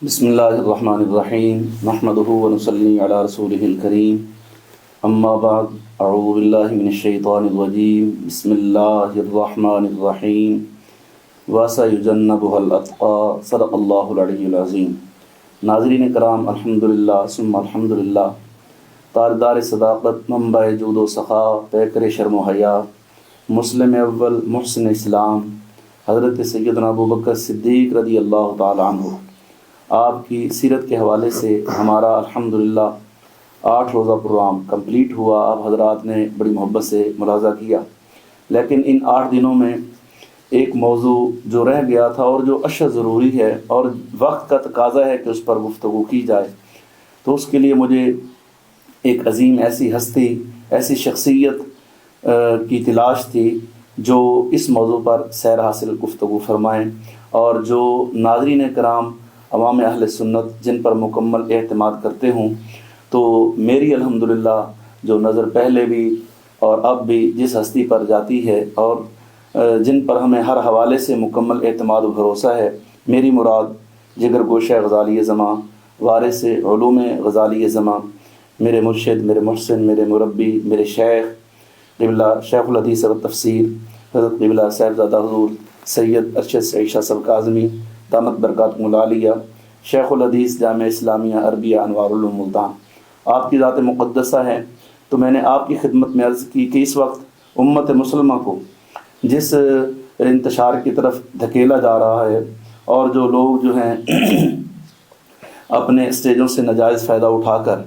بسم اللہ الرحمن الرحیم نحمدہ ونصلی علی رسولہ الکریم اما بعد اعوذ باللہ من الشیطان الرجیم بسم اللہ الرحمن الرحیم وَسَيُجَنَّبُهَا الْأَتْقَى صدق اللہ العلی العظیم۔ ناظرین کرام، الحمدللہ ثم الحمدللہ، تاجدار صداقت، منبع جود و سخا، پیکر شرم و حیا، مسلم اول، محسن اسلام، حضرت سیدنا ابوبکر صدیق رضی اللہ تعالی عنہ، آپ کی سیرت کے حوالے سے ہمارا الحمدللہ 8 روزہ پروگرام کمپلیٹ ہوا۔ آپ حضرات نے بڑی محبت سے ملاحظہ کیا، لیکن ان 8 دنوں میں ایک موضوع جو رہ گیا تھا اور جو اشد ضروری ہے اور وقت کا تقاضا ہے کہ اس پر گفتگو کی جائے، تو اس کے لیے مجھے ایک عظیم ایسی ہستی، ایسی شخصیت کی تلاش تھی جو اس موضوع پر سیر حاصل گفتگو فرمائیں، اور جو ناظرین کرام عوام اہل سنت جن پر مکمل اعتماد کرتے ہوں، تو میری الحمدللہ جو نظر پہلے بھی اور اب بھی جس ہستی پر جاتی ہے اور جن پر ہمیں ہر حوالے سے مکمل اعتماد و بھروسہ ہے، میری مراد جگر گوشہ غزالی زماں، وارث علوم غزالی زماں، میرے مرشد، میرے محسن، میرے مربی، میرے شیخ قبلہ شیخ الحدیث و تفسیر حضرت قبلہ صاحبزادہ حضور سید ارشد سعید شاہ صاحب کاظمی دامت برکاتہم العالیہ، شیخ الحدیث جامعہ اسلامیہ عربیہ انوار العلوم ملتان، آپ کی ذات مقدسہ ہے۔ تو میں نے آپ کی خدمت میں عرض کی کہ اس وقت امت مسلمہ کو جس انتشار کی طرف دھکیلا جا رہا ہے اور جو لوگ جو ہیں اپنے اسٹیجوں سے ناجائز فائدہ اٹھا کر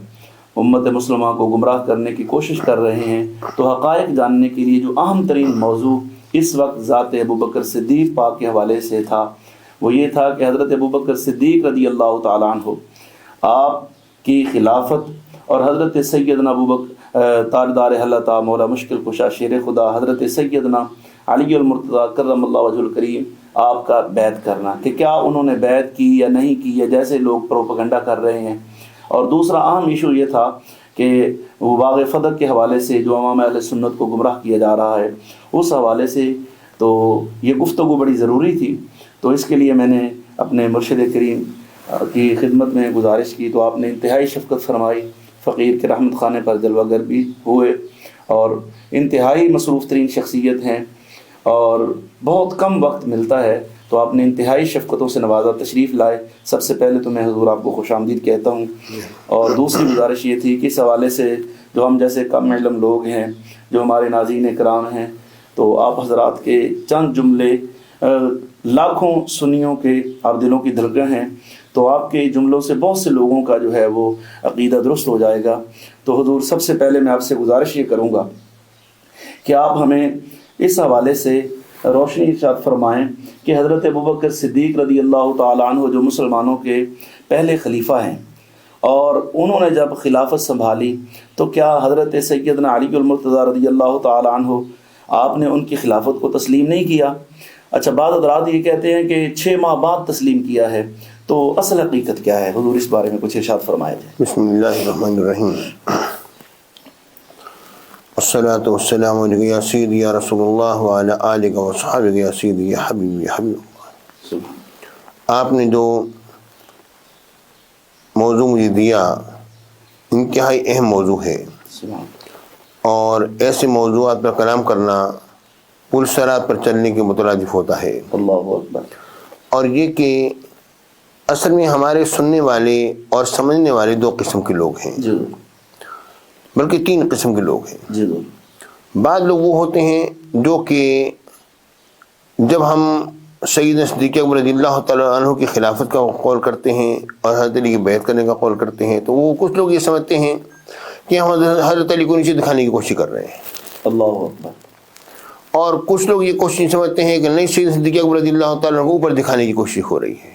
امت مسلمہ کو گمراہ کرنے کی کوشش کر رہے ہیں، تو حقائق جاننے کے لیے جو اہم ترین موضوع اس وقت ذات ابوبکر صدیق پاک کے حوالے سے تھا، وہ یہ تھا کہ حضرت ابوبکر صدیق رضی اللہ تعالیٰ عنہ، آپ کی خلافت اور حضرت سیدنا ابوبکر تاجدار حلتا مولا مشکل کشا شیر خدا حضرت سیدنا علی المرتضیٰ کرم اللہ وجہ الکریم آپ کا بیعت کرنا، کہ کیا انہوں نے بیعت کی یا نہیں کی، یا جیسے لوگ پروپیگنڈا کر رہے ہیں۔ اور دوسرا اہم ایشو یہ تھا کہ وہ باغ فدق کے حوالے سے جو عوام اہل سنت کو گمراہ کیا جا رہا ہے، اس حوالے سے تو یہ گفتگو بڑی ضروری تھی۔ تو اس کے لیے میں نے اپنے مرشد کریم کی خدمت میں گزارش کی، تو آپ نے انتہائی شفقت فرمائی، فقیر کے رحمت خانے پر جلوہ گر بھی ہوئے، اور انتہائی مصروف ترین شخصیت ہیں اور بہت کم وقت ملتا ہے، تو آپ نے انتہائی شفقتوں سے نوازا، تشریف لائے۔ سب سے پہلے تو میں حضور آپ کو خوش آمدید کہتا ہوں، اور دوسری گزارش یہ تھی کہ اس حوالے سے جو ہم جیسے کم علم لوگ ہیں، جو ہمارے ناظرین کرام ہیں، تو آپ حضرات کے چند جملے لاکھوں سنیوں کے آپ دلوں کی دھڑکن ہیں، تو آپ کے جملوں سے بہت سے لوگوں کا جو ہے وہ عقیدہ درست ہو جائے گا۔ تو حضور سب سے پہلے میں آپ سے گزارش یہ کروں گا کہ آپ ہمیں اس حوالے سے روشنی ارشاد فرمائیں کہ حضرت ابوبکر صدیق رضی اللہ تعالیٰ عنہ جو مسلمانوں کے پہلے خلیفہ ہیں، اور انہوں نے جب خلافت سنبھالی تو کیا حضرت سیدنا علی المرتضیٰ رضی اللہ تعالیٰ عنہ آپ نے ان کی خلافت کو تسلیم نہیں کیا؟ اچھا، بعض حضرات یہ کہتے ہیں کہ 6 ماہ بعد تسلیم کیا ہے، تو اصل حقیقت کیا ہے؟ حضور اس بارے میں کچھ ارشاد فرمائے تھے۔ بسم اللہ الرحمن الرحیم، والصلاة والسلام علیکم یا سیدی یا رسول اللہ وعلی آلہ وصحبہ یا سیدی یا حبیب یا حبیب اللہ۔ آپ نے جو موضوع مجھے دیا انتہائی اہم موضوع ہے، اور ایسے موضوعات پر کلام کرنا پل صراط پر چلنے کے مترادف ہوتا ہے۔ اللہ اکبر۔ اور یہ کہ اصل میں ہمارے سننے والے اور سمجھنے والے 2 قسم کے لوگ ہیں، بلکہ 3 قسم کے لوگ ہیں۔ بعض لوگ وہ ہوتے ہیں جو کہ جب ہم سیدنا صدیق اکبر رضی اللہ تعالیٰ عنہ کی خلافت کا قول کرتے ہیں اور حضرت علی کی بیعت کرنے کا قول کرتے ہیں، تو وہ کچھ لوگ یہ سمجھتے ہیں کہ ہم حضرت علی کو نیچے دکھانے کی کوشش کر رہے ہیں۔ اللہ اکبر۔ اور کچھ لوگ یہ کوشش سمجھتے ہیں کہ نہیں، سیدنا صدیق اکبر رضی اللہ تعالیٰ عنہ کو اوپر دکھانے کی کوشش ہو رہی ہے۔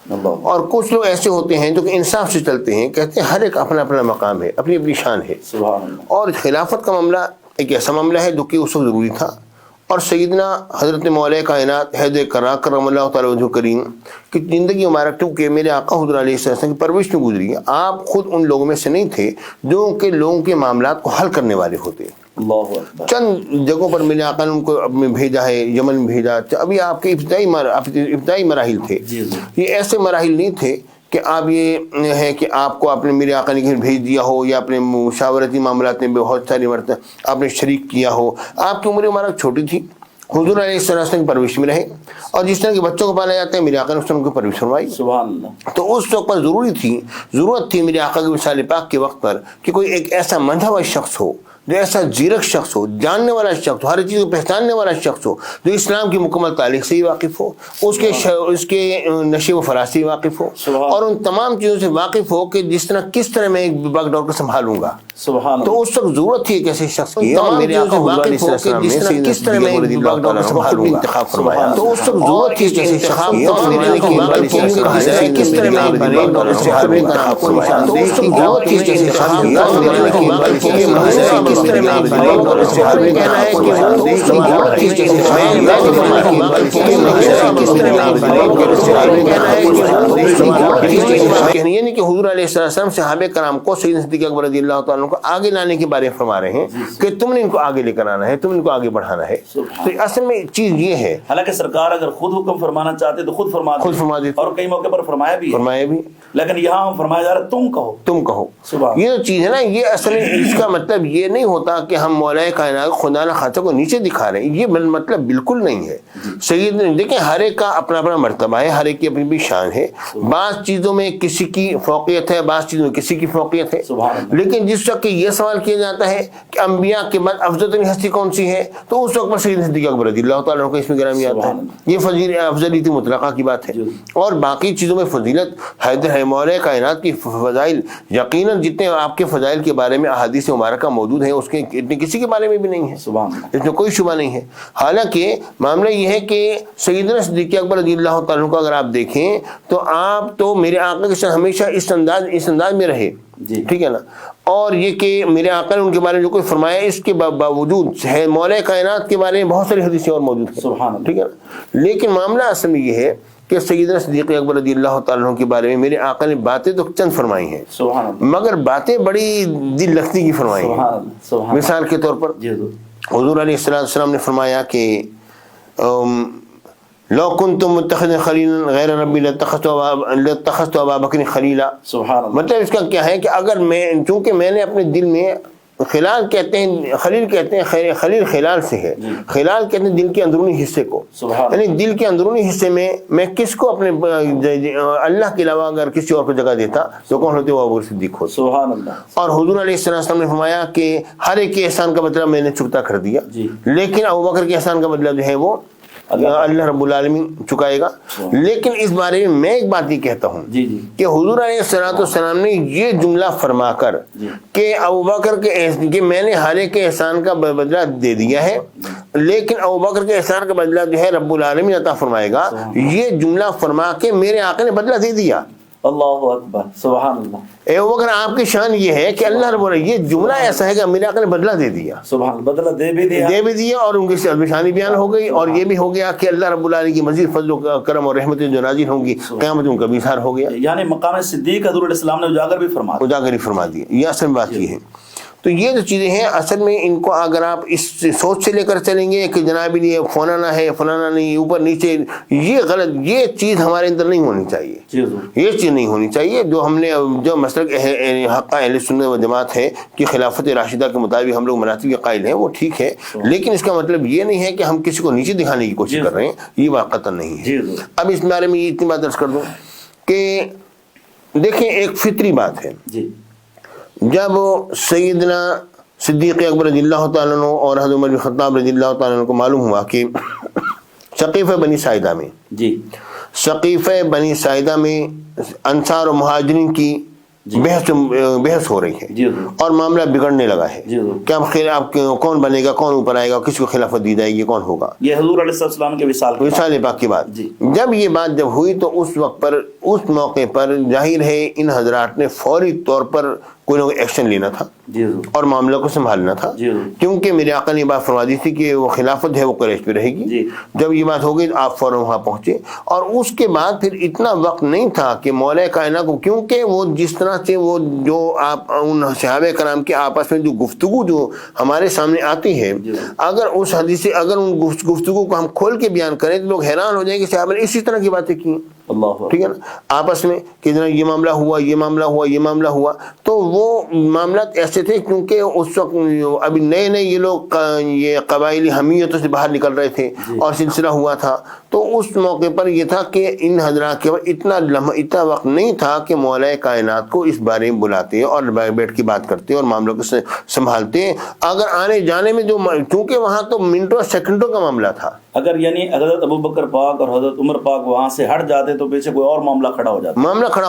اور کچھ لوگ ایسے ہوتے ہیں جو کہ انصاف سے چلتے ہیں، کہتے ہیں ہر ایک اپنا اپنا مقام ہے، اپنی اپنی شان ہے۔ سبحان اللہ۔ اور خلافت کا معاملہ ایک ایسا معاملہ ہے جو کہ اس وقت ضروری تھا، اور سیدنا حضرت مولا کائنات حیدر کرم اللہ تعالیٰ وجہ کریم کی زندگی مبارک کیونکہ میرے آقا حضور علیہ السلام کی پرورش میں گزری، آپ خود ان لوگوں میں سے نہیں تھے جو کہ لوگوں کے معاملات کو حل کرنے والے ہوتے۔ اللہ اکبر۔ چند جگہوں پر میرے آقا نے ان کو بھیجا ہے، یمن میں بھیجا، ابھی آپ کے ابتدائی مراحل تھے۔ یہ ایسے مراحل نہیں تھے کہ آپ یہ ہے کہ آپ کو آپ نے میرے آقا نے کہیں بھیج دیا ہو یا اپنے مشاورتی معاملات میں بہت ساری مرتبہ آپ نے شریک کیا ہو، آپ کی عمر مبارک چھوٹی تھی، حضور علیہ السلام کی پرورش میں رہے، اور جس طرح کے بچوں کو پالا جاتا ہے میرے آقا نے اس طرح ان کی پرورش فرمائی. سبحان اللہ. تو اس وقت پر ضرورت تھی میرے آقا کے وصال پاک کے وقت پر کہ کوئی ایک ایسا مندھوا شخص ہو، جو ایسا زیرک شخص ہو، جاننے والا شخص ہو، ہر چیز کو پہچاننے والا شخص ہو، جو اسلام کی مکمل تاریخ سے ہی واقف ہو، اس کے نشے و فراز سے ہی واقف ہو، اور ان تمام چیزوں سے واقف ہو کہ کس طرح میں ایک باغ ڈور کو سنبھالوں گا. تو اس وقت ضرورت تھی ایک ایسے شخص کی، اور میرے آقا واقف ہو کہ کس طرح میں ایک باغ ڈور کو سنبھالوں گا. انتخاب فرمایا. تو اس وقت ضرورت تھی کہ انتخاب کس طرح میں ایک باغ ڈور کو سنبھالوں گا. تو اس وقت ضرورت تھی کہ انتخاب کس طرح میں یعنی کہ حضور علیہ السلام صحابہ کرام کو سیدنا صدیق اکبر رضی اللہ تعالیٰ کو آگے لانے کے بارے میں فرما رہے ہیں کہ تم نے ان کو آگے لے کر آنا ہے، تم ان کو آگے بڑھانا ہے. تو اصل میں چیز یہ ہے، حالانکہ سرکار اگر خود حکم فرمانا چاہتے تو خود فرما دیتے، اور کئی موقع پر فرمایا بھی، لیکن یہاں ہم فرمایا جا رہا تم کہو. یہ جو چیز ہے نا، یہ اصل اس کا مطلب یہ نہیں ہوتا کہ ہم مولا کائنات خدا نہ خاصہ کو نیچے دکھا رہے ہیں، یہ مطلب بالکل نہیں ہے. سید دیکھیں ہر ایک کا اپنا اپنا مرتبہ ہے، ہر ایک کی اپنی بھی شان ہے. بعض چیزوں میں کسی کی فوقیت ہے، بعض چیزوں میں کسی کی فوقیت ہے. لیکن جس وقت یہ سوال کیا جاتا ہے کہ انبیاء کے بعد افضل ترین ہستی کون سی ہے، تو اس وقت پر سیدنا صدیق اکبر رضی اللہ تعالیٰ عنہ کا اس میں گرامی آتا ہے. یہ افضلیت مطلقہ کی بات ہے. اور باقی چیزوں میں فضیلت حیدر ہے. مولا کائنات کی فضائل یقیناً جتنے آپ کے فضائل کے بارے میں احادیث مبارکہ موجود ہیں، اس کے اتنے کسی کے بارے میں بھی نہیں ہے، اس میں کوئی شبہ نہیں ہے. حالانکہ معاملہ یہ ہے کہ سیدنا صدیق اکبر رضی اللہ تعالیٰ عنہ کو اگر آپ دیکھیں تو آپ تو میرے آقا کے ساتھ ہمیشہ اس انداز میں رہے، ٹھیک ہے نا. اور یہ کہ میرے آقا نے ان کے بارے میں جو کوئی فرمایا، اس کے باوجود ہے مولا کائنات کے بارے میں بہت ساری حدیثیں اور موجود ہیں، ٹھیک ہے نا. لیکن معاملہ اصل میں یہ ہے کہ سیدنا صدیق اکبر رضی اللہ تعالیٰ عنہ کے بارے میں میرے آقا نے باتیں تو چند فرمائی ہیں، مگر باتیں بڑی دل لگتی کی فرمائی ہیں. مثال کے طور پر حضور علیہ السلام نے فرمایا کہ لو کنت متخذا خلیلا غیر ربی لاتخذت ابا بکر خلیلا. مطلب اس کا کیا ہے کہ اگر چونکہ میں نے اپنے دل میں خلال کہتے ہیں، خلیل کہتے ہیں، خلیل خلال سے ہے، خلال کہتے ہیں دل کے اندرونی حصے کو، یعنی دل کے اندرونی حصے میں کس کو اپنے اللہ کے علاوہ اگر کسی اور کو جگہ دیتا تو کون ہوتے؟ وہ ابو بکر صدیق ہوتے. اور حضور علیہ السلام نے فرمایا کہ ہر ایک کے احسان کا بدلہ میں نے چکتا کر دیا، لیکن ابو بکر کے احسان کا بدلہ جو ہے وہ اللہ رب العالمین چکائے گا. لیکن اس بارے میں ایک بات یہ کہتا ہوں کہ حضور علیہ السلام نے یہ جملہ فرما کر کہ ابوبکر کہ میں نے ہر ایک کے احسان کا بدلہ دے دیا ہے، لیکن ابوبکر کے احسان کا بدلہ جو ہے رب العالمین عطا فرمائے گا، یہ جملہ فرما کے میرے آقا نے بدلہ دے دیا. اللہ اکبر، سبحان اللہ. اے ابوبکر آپ کی شان یہ ہے کہ اللہ رب العالمین، یہ جملہ ایسا ہے کہ میرے آقا نے بدلہ دے دیا، سبحان اللہ، بدلہ دے بھی دیا اور ان کی شانی بیان ہو گئی. اور یہ بھی ہو گیا کہ اللہ رب العالمین کی مزید فضل و کرم اور رحمتیں جو نازل ہوں گی قیامت ان کا بھی اظہار ہو گیا. یعنی مقام صدیق حضور علیہ السلام نے اجاگر ہی فرما دیا. یہ اصل بات یہ ہے. تو یہ جو چیزیں ہیں اصل میں ان کو اگر آپ اس سوچ سے لے کر چلیں گے کہ جناب یہ فلانا ہے فلانا نہیں، اوپر نیچے، یہ غلط، یہ چیز ہمارے اندر نہیں ہونی چاہیے. یہ چیز نہیں ہونی چاہیے. جو مسلک حق اہل سنت و جماعت ہے کہ خلافت راشدہ کے مطابق ہم لوگ مراتب کے قائل ہیں، وہ ٹھیک ہے، لیکن اس کا مطلب یہ نہیں ہے کہ ہم کسی کو نیچے دکھانے کی کوشش کر رہے ہیں، یہ واقعتاً نہیں ہے. اب اس بارے میں اتنی بات عرض کر دوں کہ دیکھیں ایک فطری بات ہے. جب سیدنا صدیق اکبر رضی اللہ تعالیٰ عنہ اور حضرت عمر بن خطاب رضی اللہ تعالیٰ عنہ کو معلوم ہوا کہ ثقیفہ بنی ساعدہ میں انصار و مہاجرین کی بحث ہو رہی ہے اور معاملہ بگڑنے لگا ہے کہ اب کون بنے گا، کون اوپر آئے گا، کس کو خلافت دی جائے گی، کون ہوگا. یہ حضور علیہ السلام کے وصال پاک کی بات. جب یہ بات جب ہوئی تو اس وقت پر، اس موقع پر ظاہر ہے ان حضرات نے فوری طور پر کوئی نہ کوئی ایکشن لینا تھا اور معاملہ کو سنبھالنا تھا، کیونکہ میرے آقا نے بات فرما دی تھی کہ وہ خلافت ہے وہ قریش پہ رہے گی. جب یہ بات ہو گئی تو آپ فوراً وہاں پہنچے، اور اس کے بعد پھر اتنا وقت نہیں تھا کہ مولا کائنات کو، کیونکہ وہ جس طرح سے وہ جو آپ ان صحابہ کرام کے آپس میں جو گفتگو جو ہمارے سامنے آتی ہے، اگر ان گفتگو کو ہم کھول کے بیان کریں تو لوگ حیران ہو جائیں کہ صحابہ نے اسی طرح کی باتیں کی. اللہ ٹھیک ہے نا, آپس میں کہ جناب یہ معاملہ ہوا, یہ معاملہ ہوا, یہ معاملہ ہوا. تو وہ معاملات ایسے تھے کیونکہ اس وقت ابھی نئے نئے یہ لوگ یہ قبائلی حمیتوں سے باہر نکل رہے تھے اور سلسلہ ہوا تھا. تو اس موقع پر یہ تھا کہ ان حضرات کے پاس اتنا وقت نہیں تھا کہ مولا کائنات کو اس بارے میں بلاتے اور بیٹھ کے بات کرتے اور معاملوں کو سنبھالتے. اگر آنے جانے میں جو, کیونکہ وہاں تو منٹوں سیکنڈوں کا معاملہ تھا. اگر یعنی حضرت ابوبکر پاک اور حضرت عمر پاک وہاں سے ہٹ جاتے تو پیچھے کوئی اور معاملہ کھڑا ہو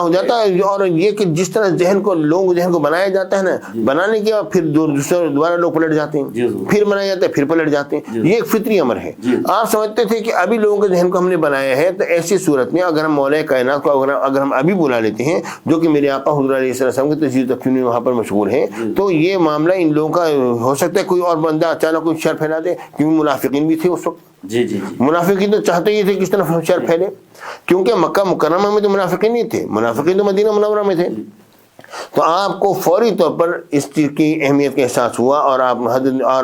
جاتا ہے. اور یہ کہ جس طرح ذہن کو بنایا جاتا ہے نا, بنانے کے بعد پھر دوبارہ لوگ پلٹ جاتے ہیں, پھر بنایا جاتا ہے پھر پلٹ جاتے ہیں. یہ ایک فطری امر ہے. آپ سمجھتے تھے کہ ابھی لوگوں کے ذہن کو ہم نے بنایا ہے, تو ایسی صورت میں اگر ہم مولا کائنات کو اگر ہم ابھی بلا لیتے ہیں, جو کہ میرے آقا حضور علیہ السلام کے تجزیہ و تفسیر میں وہاں پر مشغول ہیں, تو یہ معاملہ ان لوگوں کا ہو سکتا ہے کوئی اور بندہ اچانک کوئی شر پھیلا دے, کیونکہ منافقین بھی تھے اس وقت. منافقین تو چاہتے ہی تھے کس طرح شر پھیلے, کیونکہ مکہ مکرمہ میں تو منافقین نہیں تھے, منافقین تو مدینہ منورہ میں تھے. تو آپ کو فوری طور پر اس چیز کی اہمیت کا احساس ہوا اور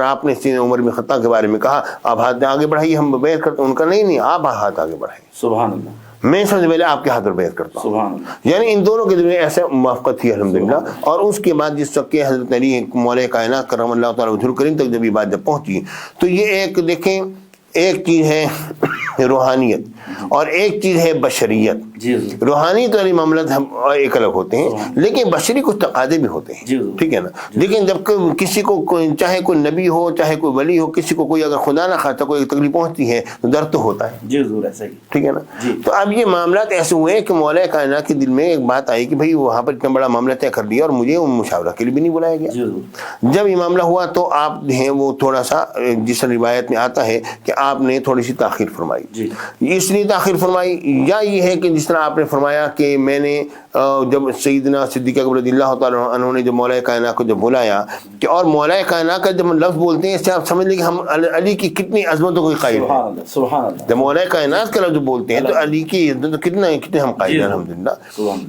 آپ نے سیدنا عمر بن خطاب کے بارے میں کہا آپ ہاتھ آگے بڑھائیے, ہم بیعت کرتے ہیں. ان کا نہیں, آپ ہاتھ آگے بڑھائیے. سبحان اللہ. میں سب سے پہلے آپ کے ہاتھ پر بیعت کرتا ہوں. سبحان اللہ. یعنی ان دونوں کے درمیان ایسا موافقت تھی الحمدللہ. اور اس کے بعد جس وقت حضرت علی مولا کائنات کرم اللہ تعالیٰ وجہہ الکریم تک جب یہ بات جب پہنچی, تو یہ ایک دیکھیں, ایک چیز ہے روحانیت اور ایک چیز ہے بشریت. روحانیت والی معاملات ہم ایک الگ ہوتے ہیں, لیکن بشری کچھ تقاضے بھی ہوتے ہیں, ٹھیک ہے نا. لیکن جب کسی کو چاہے کوئی نبی ہو چاہے کوئی ولی ہو, کسی کو کوئی اگر خدا نہ خواستہ کوئی تکلیف پہنچتی ہے تو درد تو ہوتا ہے, ٹھیک ہے نا. تو اب یہ معاملات ایسے ہوئے کہ مولا کائنات کے دل میں ایک بات آئی کہ بھائی وہاں پر اتنا بڑا معاملہ طے کر دیا اور مجھے مشاورہ کے لیے بھی نہیں بلایا گیا. جب یہ معاملہ ہوا تو آپ ہیں وہ تھوڑا سا, جس روایت میں آتا ہے کہ آپ نے تھوڑی سی تاخیر فرمائی. اس لیے تاخیر فرمائی, یا یہ ہے کہ جس طرح آپ نے فرمایا کہ میں نے جب سیدنا صدیق اکبر رضی اللہ تعالیٰ عنہ نے جب مولا کائنات کو جب بلایا, کہ اور مولا کائنات کا جب لفظ بولتے ہیں اس سے آپ سمجھ لیں کہ ہم علی کی کتنی عظمتوں کے قائل ہیں. جب مولا کائنات کا لفظ بولتے ہیں تو علی کی عظمت کتنے ہم قائل ہیں الحمدللہ.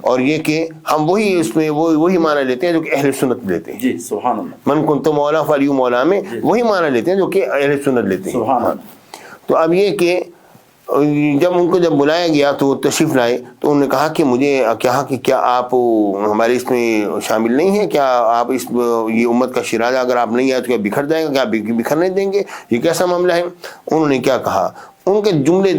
اور یہ کہ ہم وہی اس میں وہی معنی لیتے ہیں جو کہ اہل سنت لیتے ہیں. من کنت مولا فعلی مولا میں وہی معنی لیتے ہیں جو کہ اہل سنت لیتے ہیں. تو اب یہ کہ جب ان کو جب بلایا گیا تو وہ تشریف لائے, تو انہوں نے کہا کہ مجھے کہا کہ کیا آپ ہمارے اس میں شامل نہیں ہیں, کیا آپ اس یہ امت کا شیرازہ اگر آپ نہیں آئے تو کیا بکھر جائے گا, کیا بکھرنے دیں گے, یہ کیسا معاملہ ہے. انہوں نے کیا کہا, ان کے جملے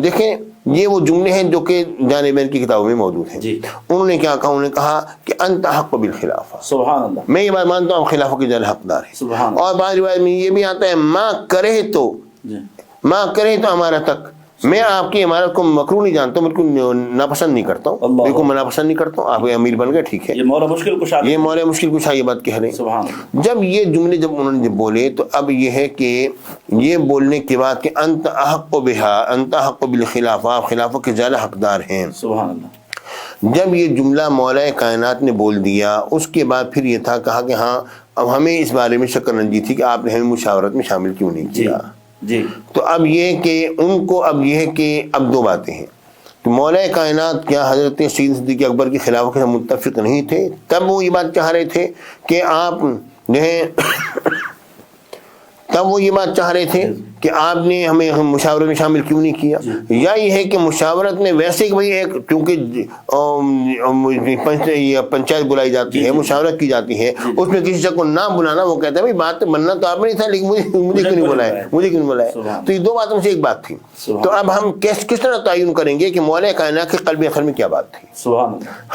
دیکھیں, یہ وہ جملے ہیں جو کہ جانبین کی کتابوں میں موجود ہیں. انہوں نے کیا کہا, انہوں نے کہا کہ انت حق بالخلافہ. سبحان اللہ. میں یہ بات مانتا ہوں خلافہ کے جان حقدار ہے. اور بعض روایت میں یہ بھی آتا ہے ماں کرے تو ہمارا تک, میں آپ کی عمارت کو مکروہ نہیں جانتا ہوں, بالکل ناپسند نہیں کرتا ہوں, بالکل میں ناپسند نہیں کرتا ہوں. آپ امیر بن گئے, ٹھیک ہے, یہ مولا مشکل کشا یہ بات کہہ رہے ہیں. جب یہ جملے جب انہوں نے بولے, تو اب یہ ہے کہ یہ بولنے کے بعد کہ انت احق بہا انت احق بالخلافہ, آپ خلافہ کے زیادہ حقدار ہیں. سبحان اللہ. جب یہ جملہ مولا کائنات نے بول دیا, اس کے بعد پھر یہ تھا کہا کہ ہاں اب ہمیں اس بارے میں شک رنجی تھی کہ آپ نے ہمیں مشاورت میں شامل کیوں نہیں کیا. تو اب یہ کہ ان کو اب یہ ہے کہ اب دو باتیں ہیں. تو مولا کائنات کیا حضرت سیدنا صدیق اکبر کی خلافت کے متفق نہیں تھے, تب وہ یہ بات چاہ رہے تھے کہ آپ جو ہے تب وہ یہ بات چاہ رہے تھے کہ آپ نے ہمیں مشاورت میں شامل کیوں نہیں کیا. یا یہ ہے کہ مشاورت میں ویسے کہ بھائی ایک کیونکہ پنچایت بلائی جاتی ہے, مشاورت کی جاتی ہے, اس میں کسی کو نہ بلانا, وہ کہتا ہے بھائی بات بننا تو آپ نہیں تھا لیکن مجھے کیوں نہیں بلایا, تو یہ دو باتوں سے ایک بات تھی. تو اب ہم کس طرح تعین کریں گے کہ مولا کائنات کے قلب اثر میں کیا بات تھی.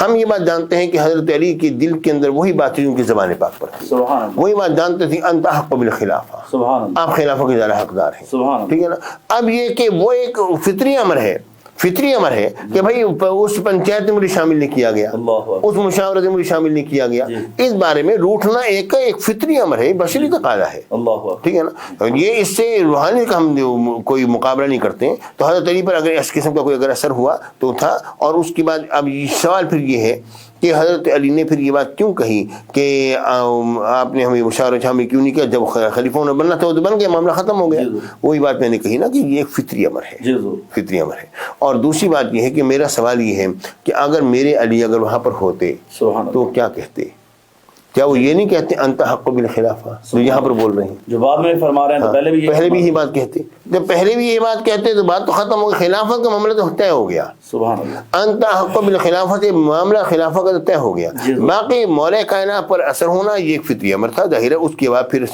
ہم یہ بات جانتے ہیں کہ حضرت علی کے دل کے اندر وہی بات تھی ان کی زبان پاک پر تھی, وہی بات جانتے تھے انت حق بالخلافہ, آپ خلافہ کے زیادہ حقدار ہیں. ٹھیک ہے نا. اب یہ کہ وہ ایک فطری امر ہے کہ بھائی اس پنچایت میں مجھے شامل نہیں کیا گیا, اس مشاورت میں مجھے شامل نہیں کیا گیا, اس بارے میں روٹنا ایک فطری امر ہے, بشری تقاضا ہے. ٹھیک ہے نا. یہ اس سے روحانی کا ہم کوئی مقابلہ نہیں کرتے ہیں. تو حضرت علی پر اگر اس قسم کا کوئی اگر اثر ہوا تو تھا. اور اس کے بعد اب سوال پھر یہ ہے کہ حضرت علی نے پھر یہ بات کیوں کہی کہ آپ نے ہمیں مشاورہ شامل کیوں نہیں کیا, جب خلیفوں نے بننا تھا وہ تو بن گیا, معاملہ ختم ہو گیا. وہی بات میں نے کہی نا کہ یہ ایک فطری امر ہے, فطری امر ہے. اور دوسری بات یہ ہے کہ میرا سوال یہ ہے کہ اگر میرے علی اگر وہاں پر ہوتے تو کیا کہتے, کیا وہ یہ نہیں کہتے انت حق بالخلافہ جو یہاں پر بول رہے ہیں، جو بعد میں فرما رہے ہیں؟ تو پہلے بھی یہی بات کہتے، جب پہلے بھی یہ بات کہتے تو بات تو ختم ہو گئی، خلافت کا معاملہ تو طے ہو گیا. سبحان اللہ. انت حق بالخلافت، معاملہ خلافت کا تو طے ہو گیا. باقی مولا کائنات پر اثر ہونا یہ ایک فطری امر تھا ظاہر ہے. اس کے بعد پھر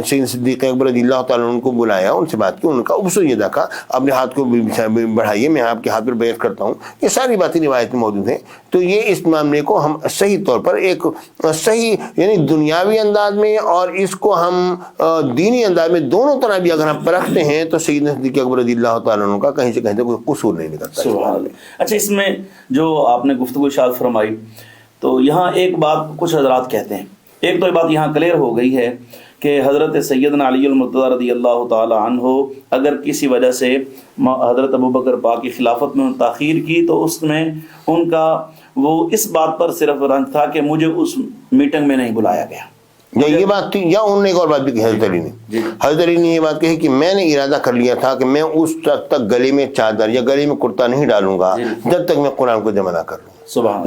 سید صدیق اکبر رضی اللہ تعالیٰ ان کو بلایا، ان سے بات کی، ان کا ابسو یہ دیکھا اپنے ہاتھ کو بڑھائیے، میں آپ کے ہاتھ پر بیعت کرتا ہوں. یہ ساری باتیں روایت میں موجود ہیں. تو یہ اس معاملے کو ہم صحیح طور پر ایک صحیح یعنی دنیاوی انداز میں اور اس کو ہم دینی انداز میں دونوں طرح بھی اگر ہم پرکھتے ہیں تو سیدنا صدیق اکبر رضی اللہ تعالیٰ عنہ کا کہیں سے کہیں کوئی قصور نہیں نکلتا. سبحان اللہ. اچھا، اس میں جو آپ نے گفتگو ارشاد فرمائی تو یہاں ایک بات کچھ حضرات کہتے ہیں. ایک تو یہ بات یہاں کلیئر ہو گئی ہے کہ حضرت سیدنا علی المرتضیٰ رضی اللہ تعالی عنہ اگر کسی وجہ سے حضرت ابوبکر پاک کی خلافت میں تاخیر کی تو اس میں ان کا وہ اس بات پر صرف رنج تھا کہ مجھے اس میٹنگ میں نہیں بلایا گیا. یہ بات تھی. یا انہوں نے ایک اور بات بھی کی حضرت علی نے، حضرت علی نے یہ بات کہی کہ میں نے ارادہ کر لیا تھا کہ میں اس تک گلے میں چادر یا گلے میں کرتا نہیں ڈالوں گا جب تک میں قرآن کو جمع نہ کر لوں.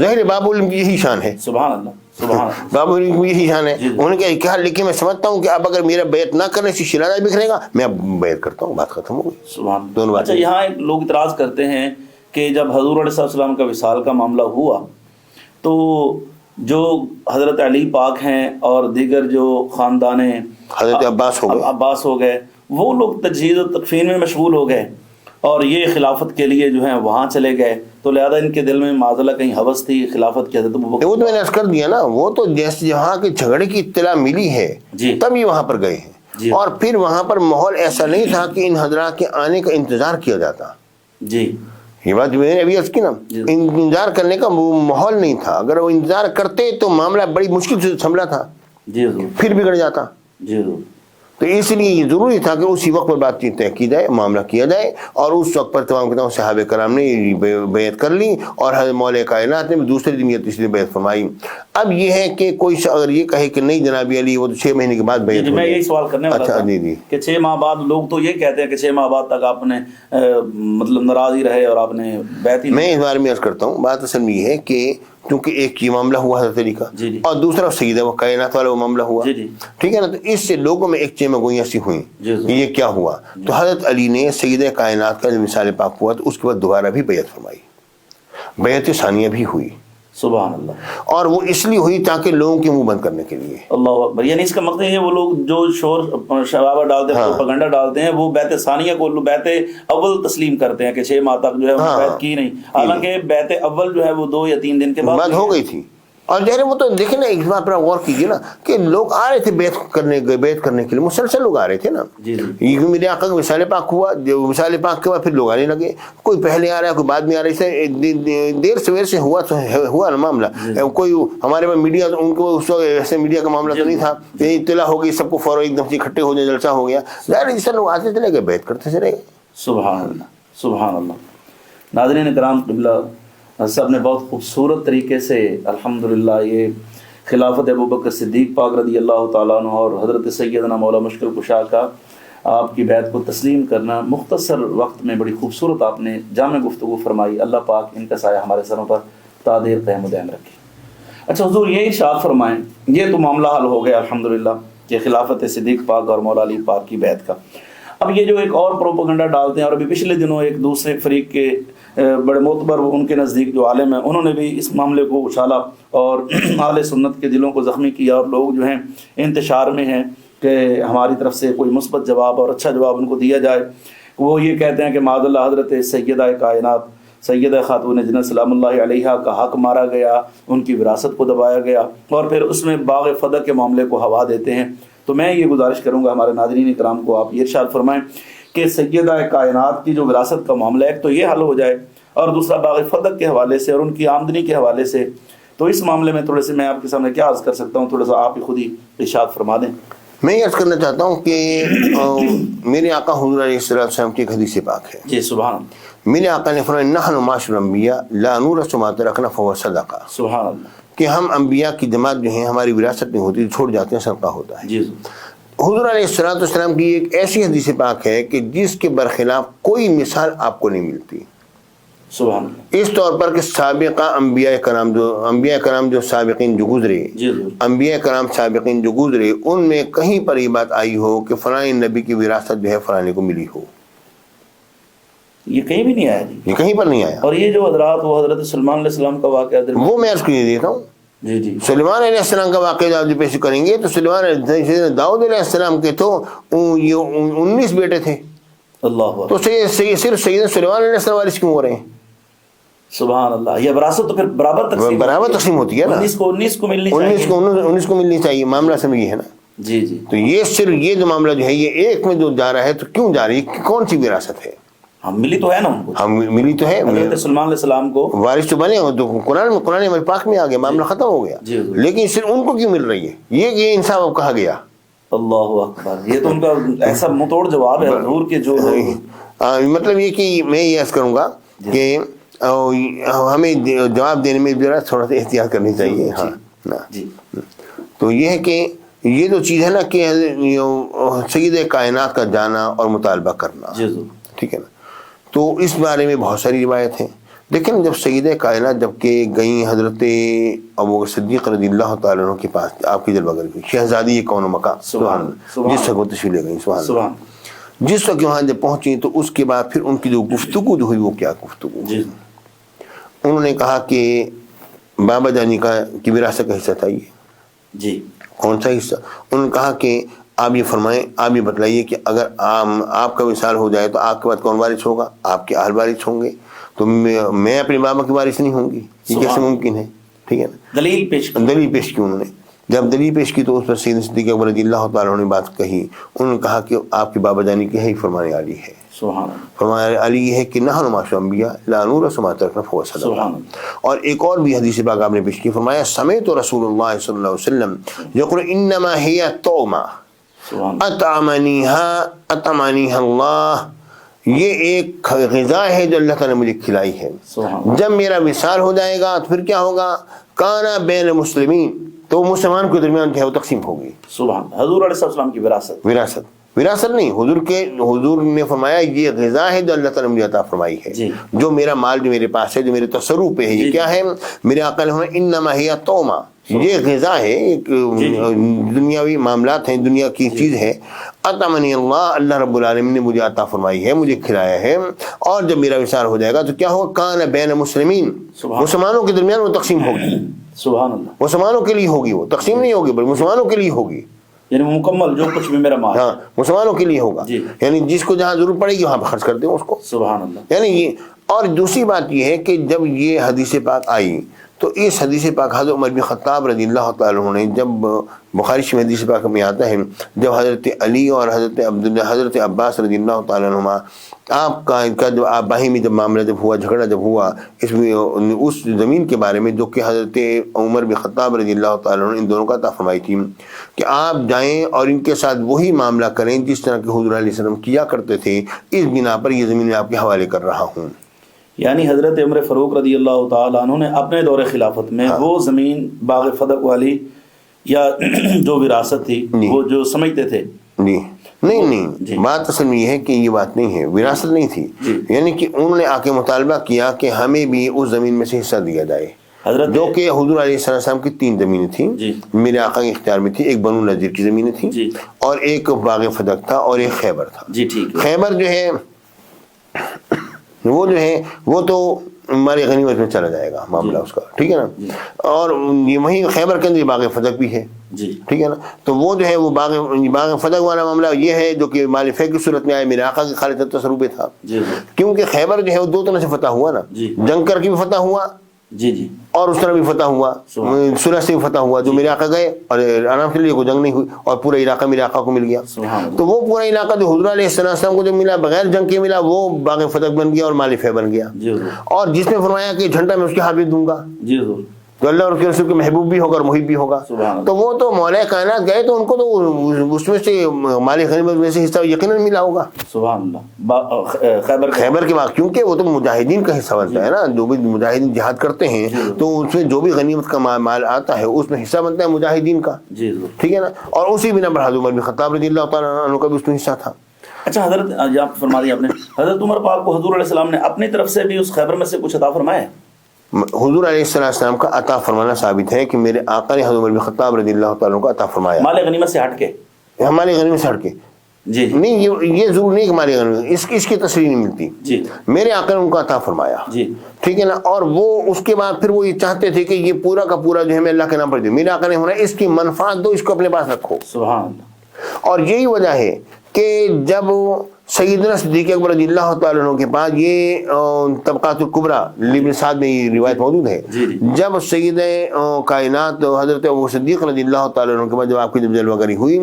ظاہر باب العلم کی یہی شان ہے. سبحان اللہ. باب العلم کی یہی شان ہے. انہوں نے کہا لیکن میں سمجھتا ہوں کہ اب اگر میرا بیعت نہ کرنے سے شرارہ بکھرے گا، میں اب بیعت کرتا ہوں، بات ختم ہو گئی. سبحان. دونوں بات. اچھا، یہاں لوگ اعتراض کرتے ہیں کہ جب حضور علیہ السلام کا وصال کا معاملہ ہوا تو جو حضرت علی پاک ہیں اور دیگر جو خاندان حضرت عباس ہو گئے، وہ لوگ تجہیز و تکفین میں مشغول ہو گئے اور یہ خلافت کے لیے جو ہیں وہاں چلے گئے، تو لہذا ان کے دل میں معذلہ کہیں حوث تھی خلافت کی. حضرت ابوبکر وہ تو میں نے عرض کر دیا نا، وہ تو جیسے جہاں کے جھگڑے کی اطلاع ملی ہے تب یہ وہاں پر گئے ہیں، اور پھر وہاں پر ماحول ایسا نہیں تھا کہ ان حضرات کے آنے کا انتظار کیا جاتا. یہ بات میں نے ابھی عرض کی نا، انتظار کرنے کا ماحول نہیں تھا. اگر وہ انتظار کرتے تو معاملہ بڑی مشکل سے سنبھلا تھا، پھر بگڑ جاتا. تو اس لیے یہ ضروری تھا کہ اسی وقت پر بات چیت طے کی جائے، معاملہ کیا جائے، اور اس وقت پر تمام کے تمام صحابہ کرام نے بیعت کر لی اور حضرت مولا کائنات نے دوسرے دن یا تیسرے بیعت فرمائی. اب یہ ہے کہ کوئی اگر یہ کہے کہ نہیں جناب علی وہ تو 6 مہینے کے بعد بیعت ہوئی. میں یہی سوال کرنے والا تھا کہ 6 ماہ بعد لوگ تو یہ کہتے ہیں کہ 6 ماہ بعد تک آپ نے مطلب ناراض ہی رہے اور آپ نے بیعت ہی. میں اس بارے میں عرض کرتا ہوں، بات اصل میں یہ ہے کہ کیونکہ ایک یہ معاملہ ہوا حضرت علی کا اور دوسرا سیدہ وہ کائنات والا وہ معاملہ ہوا، ٹھیک ہے نا. تو اس سے لوگوں میں ایک چیمہ گوئیاں سی ہوئیں، یہ کیا ہوا. تو حضرت علی نے سیدہ کائنات کا جب وصال پاک ہوا تو اس کے بعد دوبارہ بھی بیعت فرمائی، بیعت ثانیہ بھی ہوئی. سبحان اللہ. اور وہ اس لیے ہوئی تاکہ لوگوں کے منہ بند کرنے کے لیے. اللہ اکبر. یعنی اس کا مقصد یہ وہ لوگ جو شور شرابہ ڈالتے ہیں، پروپیگنڈا ڈالتے ہیں، وہ بیعت ثانیہ کو بیعت اول تسلیم کرتے ہیں کہ 6 ماہ تک جو ہے بیعت کی نہیں، حالانکہ بیعت اول جو ہے وہ 2 یا 3 دن کے بعد ہو گئی تھی. اور ظاہر وہ تو دیکھیں نا، ایک بات پر غور کیجیے نا کہ لوگ آ رہے تھے بیعت کرنے کے لیے، مسلسل لوگ آ رہے تھے نا. میرے آقا کا وصال پاک ہوا، جو وصال پاک کے بعد پھر لوگ آنے لگے، کوئی پہلے آ رہا ہے کوئی بعد میں آ رہا ہے. دیر سویر سے ہوا نا معاملہ. کوئی ہمارے پاس میڈیا ان کو اس وقت ایسے میڈیا کا معاملہ تو نہیں تھا، اطلاع ہو گئی سب کو فوراً ایک دم سے اکٹھے ہو جائے، جلسہ ہو گیا. ظاہر جس لوگ آتے چلے گئے بیعت کرتے چلے گئے. سبحان اللہ. سبحان اللہ. ناظرین کرام، قبلہ صاحب نے بہت خوبصورت طریقے سے الحمدللہ یہ خلافت ابوبکر صدیق پاک رضی اللہ تعالیٰ عنہ اور حضرت سیدنا مولا مشکل کشا کا آپ کی بیعت کو تسلیم کرنا مختصر وقت میں بڑی خوبصورت آپ نے جامع گفتگو فرمائی. اللہ پاک ان کا سایہ ہمارے سروں پر تا دیر قائم و دائم رکھے. اچھا حضور، یہ ارشاد فرمائیں، یہ تو معاملہ حل ہو گیا الحمدللہ کہ خلافت صدیق پاک اور مولا علی پاک کی بیعت کا. اب یہ جو ایک اور پروپیگنڈا ڈالتے ہیں، اور ابھی پچھلے دنوں ایک دوسرے فریق کے بڑے معتبر ان کے نزدیک جو عالم ہیں انہوں نے بھی اس معاملے کو اچھالا اور اہل سنت کے دلوں کو زخمی کیا، اور لوگ جو ہیں انتشار میں ہیں کہ ہماری طرف سے کوئی مثبت جواب اور اچھا جواب ان کو دیا جائے. وہ یہ کہتے ہیں کہ معاذ اللہ حضرت سیدہ کائنات سیدہ خاتون جنت سلام اللہ علیہا کا حق مارا گیا، ان کی وراثت کو دبایا گیا، اور پھر اس میں باغ فدق کے معاملے کو ہوا دیتے ہیں. تو میں یہ گزارش کروں گا ہمارے ناظرین کرام کو، آپ یہ ارشاد فرمائیں کہ سیدہ کائنات کی جو وراثت کا معاملہ ہے تو یہ حل ہو جائے، اور دوسرا باغ فدق کے حوالے سے اور ان کی آمدنی کے حوالے سے. تو اس معاملے میں تھوڑے سے میں آپ کے سامنے کیا عرض کر سکتا ہوں، تھوڑا سا آپ ہی خود ہی ارشاد فرما دیں. میں یہ عرض کرنا چاہتا ہوں کہ میرے آقا حضور علیہ السلام کی ایک حدیث پاک ہے. جی سبحان اللہ. میرے آقا نے فرمایا نحن معاشر الانبیاء لا نورث ما ترکنا فهو صدقہ. سبحان اللہ. کہ ہم انبیاء کی جماعت جو ہیں ہماری وراثت نہیں ہوتی، چھوڑ جاتے ہیں، صدقہ ہوتا ہے. جی. حضور علیہ السلام کی ایک ایسی حدیث پاک ہے کہ جس کے برخلاف کوئی مثال آپ کو نہیں ملتی. سبحان اللہ. اس طور پر کہ سابقہ انبیاء کرام جو سابقین جو گزرے، انبیاء کرام سابقین جو گزرے، ان میں کہیں پر یہ بات آئی ہو کہ فلاں نبی کی وراثت جو ہے فلاں کو ملی ہو؟ یہ کہیں بھی نہیں آیا جی، یہ کہیں پر نہیں آیا. اور یہ جو حضرات وہ حضرت سلیمان علیہ السلام کا واقعہ وہ میں عرض کیے دیتا ہوں. جی جی سلیمان علیہ السلام کا واقعہ آپ جو پیش کریں گے تو داؤد علیہ السلام کے تو یہ 19 بیٹے تھے. اللہ تو صرف سیدنا سلیمان علیہ السلام وارث کیوں ہو رہے ہیں؟ سبحان اللہ. یہ وراثت تو پھر برابر تقسیم ہوتی ہے نا. 19 کو ملنی چاہیے. 19 کو ملنی چاہیے. معاملہ سمجھ ہے نا. جی جی. تو یہ صرف یہ جو معاملہ جو ہے یہ ایک میں جو جا رہا ہے تو کیوں جا رہی ہے؟ کون سی وراثت ہے؟ ہم ملی تو ہے نا ان کو. ہم ملی تو ہے. حضرت سلیمان علیہ السلام کو وارث تو بنے ہو تو قرآن پاک میں آ گیا، معاملہ ختم ہو گیا. لیکن صرف ان کو کیوں مل رہی ہے؟ یہ انصاف اب کہا گیا. اللہ اکبر. یہ تو ان کا ایسا منہ توڑ جواب ہے حضور کے جو مطلب یہ کہ میں یہ عرض کروں گا کہ ہمیں جواب دینے میں ذرا تھوڑا سا احتیاط کرنی چاہیے. ہاں تو یہ ہے کہ یہ جو چیز ہے نا کہ سید کائنات کا جانا اور مطالبہ کرنا، ٹھیک ہے نا، تو اس بارے میں بہت ساری روایت ہیں. لیکن جب سید کائنات جب کہ گئیں حضرت ابو صدیق رضی اللہ تعالیٰ عنہ کے پاس، آپ کی جلوہ گری شہزادی کون و مکان، سبحان اللہ، جس وقت تشریف لے گئیں، سبحان اللہ، جس وقت وہاں جب پہنچی تو اس کے بعد پھر ان کی جو گفتگو جو ہوئی وہ کیا گفتگو؟ انہوں نے کہا کہ بابا جانی کی وراثت کا حصہ تھا یہ. جی کون سا حصہ؟ انہوں نے کہا کہ آپ یہ فرمائیں، آپ یہ بتلائیے کہ اگر آپ کا وصال ہو جائے تو آپ کے بعد کون وارث ہوگا؟ آپ کے اہل وارث ہوں گے، تو میں اپنے بابا کی وارث نہیں ہوں گی. یہ کیسے ممکن ہے؟ ٹھیک ہے نا. دلیل پیش کی انہوں نے. جب دلیل پیش کی تو اس پر سیدنا صدیق اکبر رضی اللہ تعالیٰ عنہ نے بات کہی. انہوں نے کہا کہ آپ کی بابا جانی کی ہے فرمان علی ہے. فرمان علی یہ ہے کہ نحن معاشر انبیاء لا نورث ما ترکنا فهو صدقہ. اور ایک اور بھی حدیث پاک آپ نے پیش کی، فرمایا سمعت رسول اللہ صلی اللہ علیہ وسلم یقول انما هي طعمہ اطعمنیها اللہ. یہ ایک غذا ہے جو اللہ تعالیٰ نے مجھے کھلائی ہے. جب میرا وصال ہو جائے گا تو پھر کیا ہوگا؟ کانا بین المسلمین، تو مسلمان کے درمیان جو ہے وہ تقسیم ہوگی. سبحان. حضور علیہ السلام کی وراثت نہیں، حضور نے فرمایا یہ غذا ہے جو اللہ تعالیٰ نے مجھے عطا فرمائی ہے. جو میرا مال جو میرے پاس ہے، جو میرے تصرف پہ ہے، یہ کیا ہے؟ میرے آقا نے فرمایا انما ہی طعمہ، یہ غذا ہے، ایک دنیاوی معاملات ہیں، دنیا کی چیز ہے. اطعمنی اللہ رب العالمین نے مجھے عطا فرمائی ہے، مجھے کھلایا ہے. اور جب میرا وصال ہو جائے گا تو کیا ہوگا؟ کان بین مسلمین، مسلمانوں کے درمیان وہ تقسیم ہوگی. سبحان اللہ. مسلمانوں کے لیے ہوگی، وہ تقسیم نہیں ہوگی بلکہ مسلمانوں کے لیے ہوگی. یعنی مکمل جو کچھ بھی میرا مال، ہاں مسلمانوں کے لیے ہوگا. یعنی جس کو جہاں ضرورت پڑے گی وہاں خرچ کر دیں اس کو. سبحان اللہ. یعنی یہ. اور دوسری بات یہ ہے کہ جب یہ حدیث پاک آئی تو اس حدیث پاک حضرت عمر بن خطاب رضی اللہ تعالیٰ عنہ نے، جب بخاری شریف حدیث پاک میں آتا ہے جب حضرت علی اور حضرت عباس رضی اللہ تعالیٰ عنہ آپ کا جو آبائی میں جب معاملہ جب ہوا، جھگڑا جب ہوا اس میں اس زمین کے بارے میں جو کہ حضرت عمر بن خطاب رضی اللہ تعالیٰ عنہ ان دونوں کا عطا فرمائی تھی کہ آپ جائیں اور ان کے ساتھ وہی معاملہ کریں جس طرح کہ حضور علیہ السلام کیا کرتے تھے، اس بنا پر یہ زمین میں آپ کے حوالے کر رہا ہوں. یعنی حضرت عمر فاروق رضی اللہ تعالیٰ عنہ نے اپنے دور خلافت میں وہ زمین باغ فدق والی یا جو وراثت تھی وہ جو سمجھتے تھے. نہیں بات اصل میں یہ ہے کہ یہ بات نہیں ہے، وراثت نہیں تھی. یعنی کہ انہوں نے آ کے مطالبہ کیا کہ ہمیں بھی اس زمین میں سے حصہ دیا جائے، جو کہ حضور علیہ السلام کی 3 زمینیں تھیں میرے آقا کے اختیار میں تھی. ایک بنو نذیر کی زمینیں تھیں اور ایک باغ فدق تھا اور ایک خیبر تھا. خیبر جو ہے وہ تو ہماری غنیمت میں چلا جائے گا معاملہ اس کا، ٹھیک ہے نا. اور وہیں خیبر کے اندر باغ فدق بھی ہے، ٹھیک ہے نا. تو وہ جو ہے وہ باغ فدق والا معاملہ یہ ہے جو کہ مال فیک کی صورت میں آئے، میرے آقا کے خالص تصرف تھا. کیونکہ خیبر جو ہے وہ 2 طرح سے فتح ہوا نا، جنگ کر کے بھی فتح ہوا اور اس طرح بھی فتح ہوا، صلح سے بھی فتح ہوا. جو میرے آقا گئے اور آرام سے لیے کوئی جنگ نہیں ہوئی اور پورا علاقہ میرے آقا کو مل گیا. تو وہ پورا علاقہ جو حضور علیہ السلام کو جو ملا بغیر جنگ کے ملا وہ باغ فتح بن گیا اور مال فیک بن گیا. اور جس میں فرمایا کہ جھنڈا میں اس کے ہاتھ بھی دوں گا تو اللہ اور اس کے رسول کے محبوب بھی ہوگا اور محب بھی ہوگا. تو وہ تو مولا کائنات گئے تو ان کو تو اس میں سے مال غنیمت میں سے حصہ یقیناً ملا ہوگا. سبحان اللہ. خیبر کے بعد کیونکہ وہ تو مجاہدین کا حصہ بنتا ہے نا، جو بھی مجاہدین جہاد کرتے ہیں تو اس میں جو بھی غنیمت کا مال آتا ہے اس میں حصہ بنتا ہے مجاہدین کا، ٹھیک ہے نا. اور اسی بنا پر حضرت عمر بن خطاب رضی اللہ تعالیٰ عنہ کا بھی اس میں حصہ تھا. اچھا حضرت آپ فرما دیا آپ نے، حضرت عمر پاک کو حضور علیہ السلام نے اپنی طرف سے بھی اس خیبر میں سے کچھ عطا فرمایا ہے؟ حضور علیہ السلام کا عطا فرمانا ثابت ہے کہ میرے آقا نے حضرت عمر بن خطاب رضی اللہ تعالیٰ کو عطا فرمایا، مال غنیمت سے ہٹ کے، ہمارے غنیمت سے ہٹ کے جی نہیں، یہ ضرور نہیں کہ ہمارے غنیمت، اس کی تصریح نہیں ملتی جی، میرے آقا نے ان کا عطا فرمایا جی ٹھیک ہے نا، اور وہ اس کے بعد پھر وہ یہ چاہتے تھے کہ یہ پورا کا پورا جو ہے میں اللہ کے نام پر دوں، میرے آقا نے ہونا اس کی منفعت دو، اس کو اپنے پاس رکھو، سبحان اللہ، اور یہی وجہ ہے کہ جب سیدنا صدیق اکبر رضی اللہ تعالیٰ عنہ کے پاس یہ طبقات الکبریٰ ابن سعد میں یہ روایت موجود ہے، جب سید کائنات حضرت ابو صدیق رضی اللہ تعالیٰ عنہ کے بعد جب آپ کی جب جلوہ گری ہوئی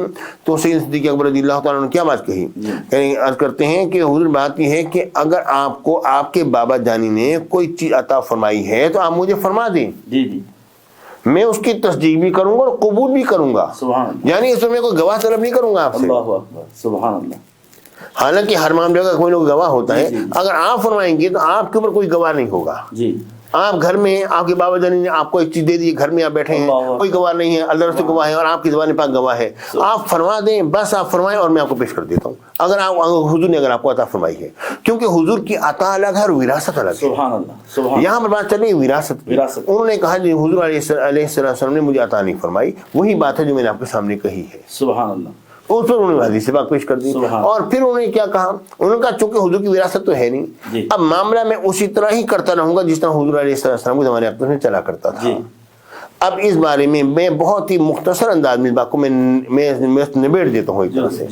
تو سید صدیق اکبر رضی اللہ تعالیٰ عنہ نے کیا بات کہی، یعنی عرض کرتے ہیں کہ حضور بات یہ ہے کہ اگر آپ کو آپ کے بابا جانی نے کوئی چیز عطا فرمائی ہے تو آپ مجھے فرما دیں، میں اس کی تصدیق بھی کروں گا اور قبول بھی کروں گا، یعنی اس میں کوئی گواہ طلب نہیں کروں گا آپ سے، اللہ اکبر، سبحان اللہ، حالانکہ ہر معاملے کا کوئی نہ گواہ ہوتا ہے، اگر آپ فرمائیں گے تو آپ کے اوپر کوئی گواہ نہیں ہوگا، آپ گھر میں آپ کے بابا جانی نے آپ کو ایک چیز دے دی، گھر میں آپ بیٹھے ہیں، کوئی گواہ نہیں ہے، اللہ رسول گواہ ہے اور آپ کی زبان پاک گواہ ہے، آپ فرما دیں، بس آپ فرمائیں اور میں آپ کو پیش کر دیتا ہوں، اگر آپ حضور نے اگر آپ کو عطا فرمائی ہے، کیونکہ حضور کی عطا الگ ہے اور وراثت الگ ہے، سبحان اللہ، یہاں پر بات چل رہی ہے وراثت کی، انہوں نے کہا جو حضور علیہ السلام نے مجھے عطا نہیں فرمائی، وہی بات ہے جو میں نے آپ کے سامنے کہی ہے، سبحان اللہ، اس پر انہوں نے حدیث پاک پیش کر دی، اور پھر انہوں نے کیا کہا، انہوں نے کہا چونکہ حضور کی وراثت تو ہے نہیں، اب معاملہ میں اسی طرح ہی کرتا رہوں گا جس طرح حضور علیہ السلام کے زمانے میں چلا کرتا تھا، اب اس بارے میں بہت ہی مختصر انداز میں اس بات کو میں نبیڑ دیتا ہوں ایک طرح سے،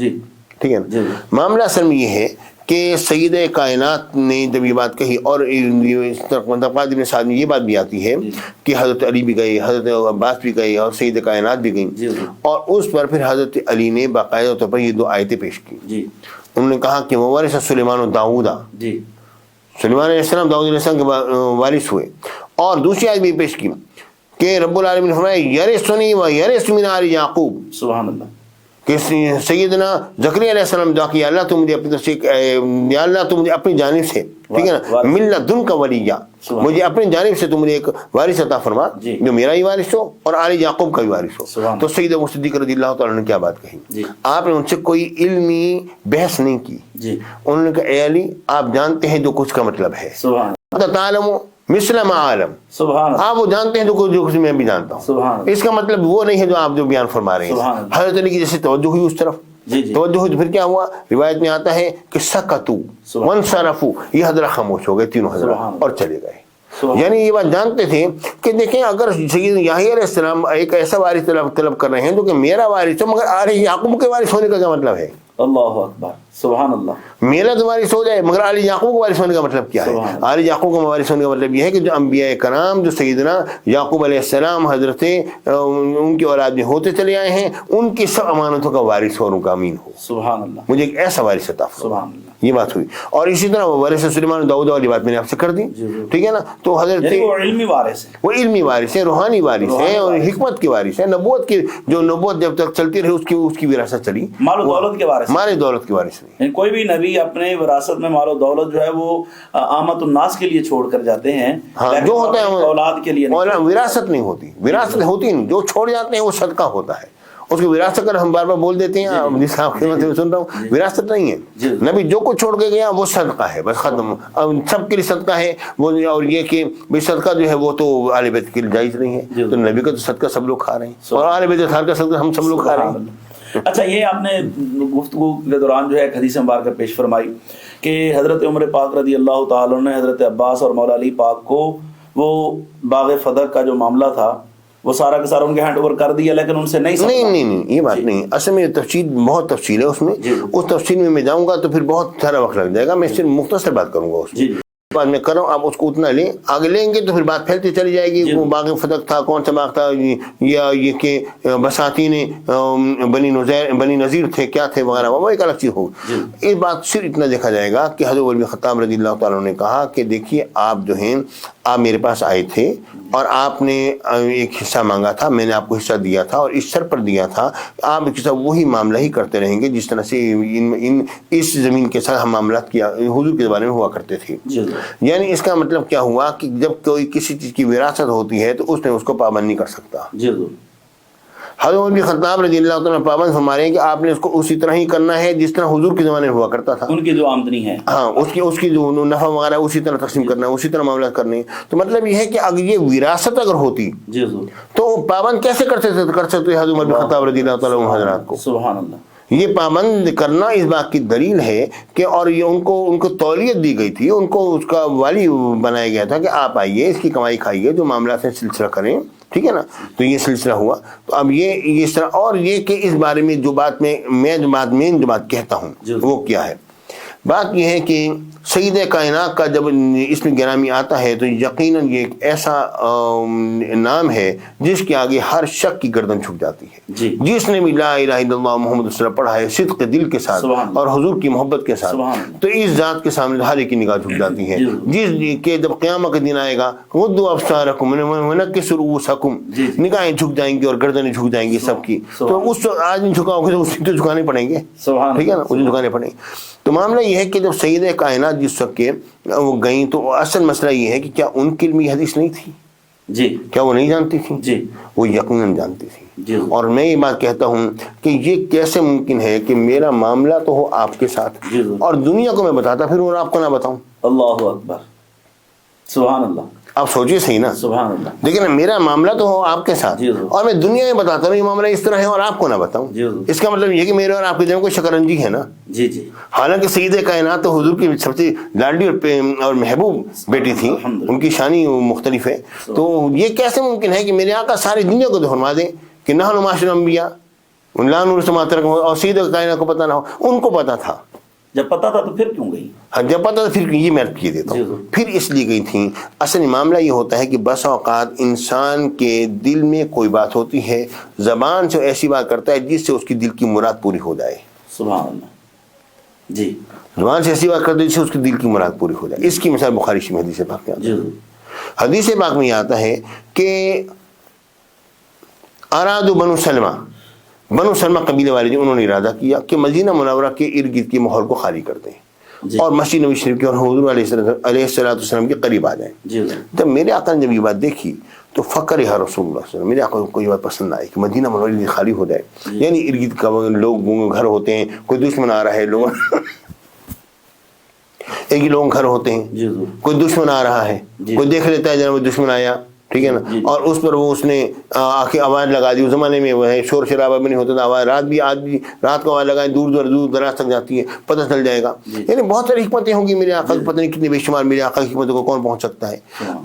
ٹھیک ہے نا، معاملہ اصل میں یہ ہے کہ سید کائنات نے جب یہ بات کہی، اور ابن سعد میں یہ بات بھی آتی ہے کہ حضرت علی بھی گئے، حضرت عباس بھی گئے اور سید کائنات بھی گئیں، اور اس پر پھر حضرت علی نے باقاعدہ طور پر یہ دو آیتیں پیش کی، انہوں نے کہا کہ وارث سلیمان و داؤد، سلیمان علیہ السلام داؤد علیہ السلام کے وارث ہوئے، اور دوسری آیت بھی پیش کی کہ رب العالمین نے فرمایا یرثنی و یرث من آل یعقوب، سبحان اللہ، کہ سیدنا زکریا علیہ السلام دعا کیا، اللہ تو مجھے اپنی طرف سے، یا اللہ تو مجھے اپنی جانب سے، ٹھیک ہے نا، من لدنک ولیہ، مجھے اپنی جانب سے تو مجھے ایک وارث عطا فرما جو میرا ہی وارث ہو اور آل یعقوب کا بھی وارث ہو، تو سید ابو صدیق رضی اللہ تعالیٰ نے کیا بات کہی، آپ نے ان سے کوئی علمی بحث نہیں کی، انہوں نے کہا اے علی آپ جانتے ہیں جو کچھ کا مطلب ہے، تعلم مثل ما عالم، آپ وہ جانتے ہیں جو کچھ میں بھی جانتا ہوں، اس کا مطلب وہ نہیں ہے جو آپ جو بیان فرما رہے ہیں، حضرت علی کی جیسے توجہ ہوئی اس طرف، توجہ ہوئی تو پھر کیا ہوا، روایت میں آتا ہے کہ سکتو وانصرفو، یہ حضرات خاموش ہو گئے، تینوں حضرات، اور چلے گئے، یعنی یہ بات جانتے تھے کہ دیکھیں اگر سید یحییٰ علیہ السلام ایک ایسا وارث طلب کر رہے ہیں جو کہ میرا وارث ہو، مگر آل یعقوب کے وارث ہونے کا کیا مطلب ہے، اللہ اکبر، سبحان اللہ، میرا تو وارث ہو جائے مگر آل یعقوب کا وارث ہونے کا مطلب کیا ہے، آل یعقوب کا وارث ہونے کا مطلب یہ ہے کہ جو انبیاء کرام جو سیدنا یعقوب علیہ السلام حضرت ان کی اولاد میں ہوتے چلے آئے ہیں، ان کی سب امانتوں کا وارث ہو اور ان کا امین ہو، سبحان اللہ، مجھے ایک ایسا وارث عطا فرما، یہ بات ہوئی، اور اسی طرح وہ وارث سلیمان داؤد والی بات میں نے آپ سے کر دی، ٹھیک ہے نا، تو حضرت وہ علمی وارث ہے، وہ علمی وارث ہے، روحانی وارث ہے، اور حکمت کے وارث ہے، نبوت کی جو نبوت جب تک چلتی رہی اس کی وراثت چلی، مال و دولت کے وارث، مال و دولت کے وارث نہیں، کوئی بھی نبی اپنے وراثت میں مال و دولت جو ہے وہ عامت الناس کے لیے چھوڑ کر جاتے ہیں، جو ہوتا ہے اولاد کے لیے، وراثت نہیں ہوتی، وراثت ہوتی نہیں، جو چھوڑ جاتے ہیں وہ صدقہ ہوتا ہے، اس کی وراثت اگر ہم بار بار بول دیتے ہیں، جس آپ خدمت میں سن رہا ہوں، وراثت نہیں ہے، نبی جو کچھ چھوڑ کے گیا وہ صدقہ ہے، بس ختم، سب کے لیے صدقہ ہے وہ، اور یہ کہ بھائی صدقہ جو ہے وہ تو آل بیت کے لیے جائز نہیں ہے، تو نبی کا تو صدقہ سب لوگ کھا رہے ہیں، اور آل بیت اطہار کا صدقہ ہم سب لوگ کھا رہے ہیں۔ اچھا، یہ آپ نے گفتگو کے دوران جو ہے ایک حدیث مبارکہ پیش فرمائی کہ حضرت عمر پاک رضی اللہ تعالیٰ نے حضرت عباس اور مولا علی پاک کو وہ باغ فدق کا جو معاملہ تھا وہ سارا کا سارا ان کے ہینڈ اوور کر دیا، لیکن ان سے نہیں، یہ بات نہیں، اصل میں تفصیل بہت تفصیل ہے اس میں، اس تفصیل میں جاؤں گا تو پھر بہت سارا وقت لگ جائے گا، میں صرف مختصر بات کروں گا اس میں، بات میں کر رہا ہوں، آپ اس کو اتنا لیں، آگے لیں گے تو پھر بات پھیلتی چلی جائے گی، وہ باغ فدق تھا، کون سا باغ تھا، یا یہ کہ بساتین بنی نذیر تھے، کیا تھے وغیرہ، وہ ایک الگ چیز ہوگی، اس بات صرف اتنا دیکھا جائے گا کہ حضرت عمر بن خطاب رضی اللہ تعالیٰ نے کہا کہ دیکھیے آپ جو ہیں، آپ میرے پاس آئے تھے اور آپ نے ایک حصہ مانگا تھا، میں نے آپ کو حصہ دیا تھا اور اس شرط پر دیا تھا، آپ کے ساتھ وہی معاملہ ہی کرتے رہیں گے جس طرح سے اس زمین کے ساتھ ہم معاملات کیا حضور کے زمانے میں ہوا کرتے تھے، یعنی اس کا مطلب کیا ہوا کہ جب کوئی کسی چیز کی وراثت ہوتی ہے تو اس نے اس کو پابند نہیں کر سکتا، حضرت عمر بن خطاب رضی اللہ تعالیٰ پابند فرما رہے ہیں کہ آپ نے اس کو اسی طرح ہی کرنا ہے جس طرح حضور کے زمانے میں ہوا کرتا تھا. ان کی جو آمدنی ہے ہاں اس کی جو نفع وغیرہ اسی طرح تقسیم کرنا ہے, اسی طرح معاملات کرنے. تو مطلب یہ ہے کہ اگر یہ وراثت اگر ہوتی جی حضور تو پابند کیسے کر سکتے حضرت عمر بن خطاب رضی اللہ تعالیٰ عنہ حضرات کو. سبحان اللہ. یہ پابند کرنا اس بات کی دلیل ہے کہ, اور یہ ان کو تولیت دی گئی تھی, ان کو اس کا والی بنایا گیا تھا کہ آپ آئیے, اس کی کمائی کھائیے, جو معاملات سے سلسلہ کریں, ٹھیک ہے نا. تو یہ سلسلہ ہوا. تو اب یہ اس طرح, اور یہ کہ اس بارے میں جو بات کہتا ہوں وہ کیا ہے. بات یہ ہے کہ سید کائنات کا جب اس میں گرامی آتا ہے تو یقیناً یہ ایک ایسا نام ہے جس کے آگے ہر شک کی گردن جھک جاتی ہے. جس نے بھی لا الہ الا اللہ محمد رسول اللہ پڑھا ہے صدق دل کے ساتھ اور حضور کی محبت کے ساتھ, تو اس ذات کے سامنے ہر ایک کی نگاہ جھک جاتی ہے. جس کے جب قیامت کا دن آئے گا غضوا ابصارکم ونکسوا رؤوسکم, نگاہیں جھک جائیں گی اور گردنیں جھک جائیں گی سب کی. تو اس آدمی جھکاؤ گے تو اسی تو جھکانے پڑیں گے, ٹھیک ہے نا, اسے جھکانے پڑیں گے. تو معاملہ یہ ہے کہ جب سید کائنات جس وقت کے وہ گئیں تو اصل مسئلہ یہ ہے کہ کیا ان کے علم یہ حدیث نہیں تھی؟ جی. کیا وہ نہیں جانتی تھی؟ جی. وہ یقیناً جانتی تھی. جی. اور میں یہ بات کہتا ہوں کہ یہ کیسے ممکن ہے کہ میرا معاملہ تو ہو آپ کے ساتھ اور دنیا کو میں بتاتا پھر اور آپ کو نہ بتاؤں. اللہ اکبر, سبحان اللہ. آپ سوچیے صحیح نا, سبحان اللہ. لیکن میرا معاملہ تو ہو آپ کے ساتھ اور میں دنیا میں بتاتا ہوں یہ معاملہ اس طرح ہے اور آپ کو نہ بتاؤں. اس کا مطلب یہ کہ میرے اور آپ کے دل میں کوئی شکرنجی ہے نا. جی جی. حالانکہ سید کائنات تو حضور کی سب سے لاڈلی اور محبوب بیٹی تھی, ان کی شانی مختلف ہے. تو یہ کیسے ممکن ہے کہ میرے آقا ساری دنیا کو تو فرما دیں کہ نحن معاشر الانبیاء لا نورث ما ترکوا, اور سید کائنات کو پتہ نہ ہو. ان کو پتہ تھا. جب پتہ تھا تو پھر کیوں گئی؟ جب پتہ تھا پھر یہ میں کیے دیتا ہوں, پھر اس لیے گئی تھیں. اصل معاملہ یہ ہوتا ہے کہ بس اوقات انسان کے دل میں کوئی بات ہوتی ہے, زبان سے ایسی بات کرتا ہے جس سے اس کی دل کی مراد پوری ہو جائے. سبحان اللہ. جی. زبان سے ایسی بات کرتا ہے جس سے اس کی دل کی مراد پوری ہو جائے. اس کی مثال بخاری شریف میں حدیث پاک میں آتا ہے. حدیث پاک میں آتا ہے کہ ارادو بنو سلمہ قبیلے والے جو انہوں نے ارادہ کیا کہ مدینہ منورہ کے ارد گرد کے ماحول کو خالی کر دیں اور مسجد نبی شریف کی اور حضور علیہ السلام کے قریب آ جائیں. جب میرے آقا نے جب یہ بات دیکھی تو فکر ہے رسول اللہ صلی اللہ علیہ وسلم, میرے آقا کو کوئی بات پسند نہ آئی کہ مدینہ منورہ خالی ہو جائے. یعنی ارد گرد کا لوگ گھر ہوتے ہیں, کوئی دشمن آ رہا ہے, لوگ ایک ہی لوگ گھر ہوتے ہیں, کوئی دشمن آ رہا ہے, کوئی دیکھ لیتا ہے جناب دشمن آیا, ٹھیک ہے نا, اور اس پر وہ اس نے آ کے آواز لگا دی. اس زمانے میں وہ ہے شور شرابہ بھی نہیں ہوتا تھا, آواز رات کو آواز لگائیں دور دراز تک جاتی ہے, پتہ چل جائے گا. یعنی بہت ساری حکمتیں ہوں گی میرے آقا کی, پتہ نہیں کتنے بے شمار میرے آقا کی حکمتوں کو کون پہنچ سکتا ہے.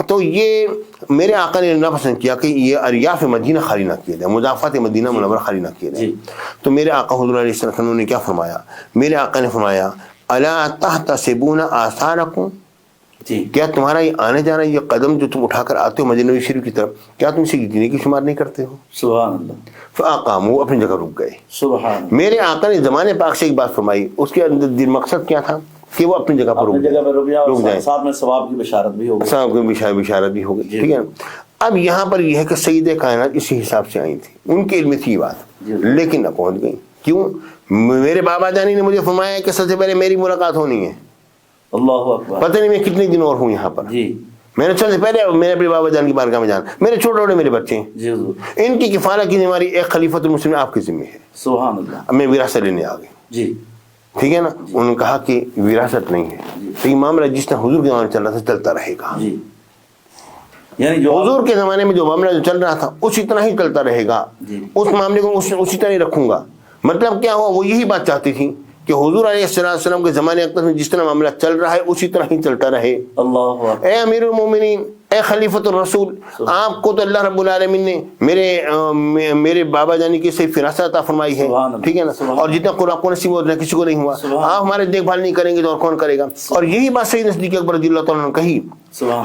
تو یہ میرے آقا نے نہ پسند کیا کہ یہ اریاف مدینہ خالی نہ کیا جائے, مضافات مدینہ منورہ خالی نہ کیا جائے. تو میرے آقا حضور علیہ السلام نے کیا فرمایا؟ میرے آقا نے فرمایا الا تحتسبون آثارکم, کیا تمہارا یہ آنے جانا, یہ قدم جو تم اٹھا کر آتے ہو مدینہ نبوی شریف کی طرف, کیا تم اسے گننے کی شمار نہیں کرتے ہو؟ سبحان اللہ. فاقاموا, اپنی جگہ رک گئے. سبحان. میرے آقا نے زمانے پاک سے ایک بات فرمائی, اس کے اندر مقصد کیا تھا کہ وہ اپنی جگہ پر رک جائے, ساتھ میں ثواب کی بشارت بھی ہوگی, ثواب کی بشارت بھی ہوگی. ٹھیک ہے. اب یہاں پر یہ ہے کہ سید کائنات اسی حساب سے آئی تھی, ان کے علم میں تھی بات, لیکن نہ پہنچ گئی. کیوں؟ میرے بابا جانی نے مجھے فرمایا کہ سب سے پہلے میری ملاقات ہونی ہے. اللہ اکبر. پتہ نہیں میں کتنے دن اور ہوں یہاں پر. جی. میں نے سب سے پہلے میرے اپنے بابا جان کی بارگاہ میں جانا. میرے چھوٹے چھوٹے میرے بچے ہیں, ان کی کفالت کی ذمہ ایک خلیفۃ المسلمین آپ کے ذمہ ہے. سبحان اللہ. اب میں وراثت لینے آ گئی. جی. ٹھیک ہے نا. انہوں نے کہا کہ وراثت نہیں ہے, تو یہ معاملہ جس طرح حضور کے زمانے چل رہا تھا چلتا رہے گا. جی. یعنی جو حضور کے زمانے میں جو معاملہ جو چل رہا تھا اسی طرح ہی چلتا رہے گا. اس معاملے کو اسی طرح ہی رکھوں گا. مطلب کیا ہوا, وہ یہی بات چاہتی تھی کہ حضور علیہ السلام کے زمانے اقدس میں جس طرح معاملہ چل رہا ہے اسی طرح ہی چلتا رہے. اللہ. اے امیر المومنین, اے خلیفۃ الرسول, آپ کو تو اللہ رب العالمین نے میرے بابا جانی کی صرف فراست عطا فرمائی ہے, ٹھیک ہے نا, اور جتنا قرآن کو نصیب ہوتا ہے کسی کو نہیں ہوا. آپ ہمارے دیکھ بھال نہیں کریں گے تو اور کون کرے گا؟ اور یہی بات سید صدیق اکبر رضی اللہ تعالیٰ نے کہی.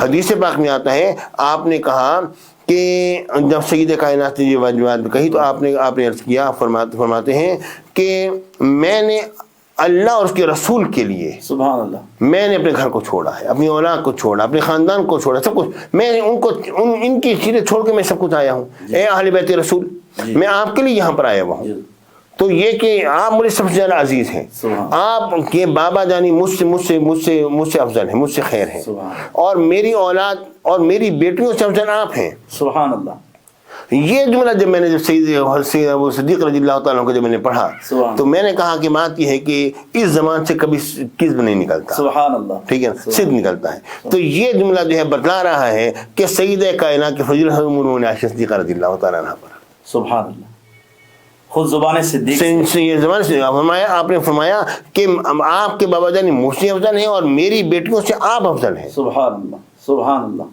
حدیث پاک میں آتا ہے, آپ نے کہا کہ جب سید کائنات نے یہ واجبات کہی تو آپ نے عرض کیا, فرماتے ہیں کہ میں نے اللہ اور اس کے رسول کے لیے, سبحان اللہ, میں نے اپنے گھر کو چھوڑا ہے, اپنی اولاد کو چھوڑا, اپنے خاندان کو چھوڑا, سب کچھ میں نے ان کی چیزیں چھوڑ کے میں سب کچھ آیا ہوں. اے اہل بیت رسول, میں آپ کے لیے یہاں پر آیا ہوا ہوں. تو یہ کہ آپ مجھے سب سے زیادہ عزیز ہیں, آپ کے بابا جانی مجھ سے افضل ہیں, مجھ سے خیر ہیں, اور میری اولاد اور میری بیٹیوں سے افضل آپ ہیں. سبحان اللہ. یہ جملہ جب میں نے جب سید ابو صدیق رضی اللہ تعالیٰ کو جب میں نے پڑھا تو میں نے کہا کہ بات یہ ہے کہ اس زبان سے کبھی کذب نہیں نکلتا، سبحان اللہ، ٹھیک ہے نا، صدق نکلتا ہے. تو یہ جملہ جو ہے بتلا رہا ہے کہ سید کائنات کے فضیلت انہوں نے عائشہ صدیقہ رضی اللہ تعالیٰ عنہ پر، سبحان اللہ، خود زبان صدیق یہ زبان سے فرمایا، آپ نے فرمایا کہ آپ کے بابا جان مجھ سے افضل ہیں اور میری بیٹیوں سے آپ افضل ہیں. سبحان اللہ، سبحان اللہ،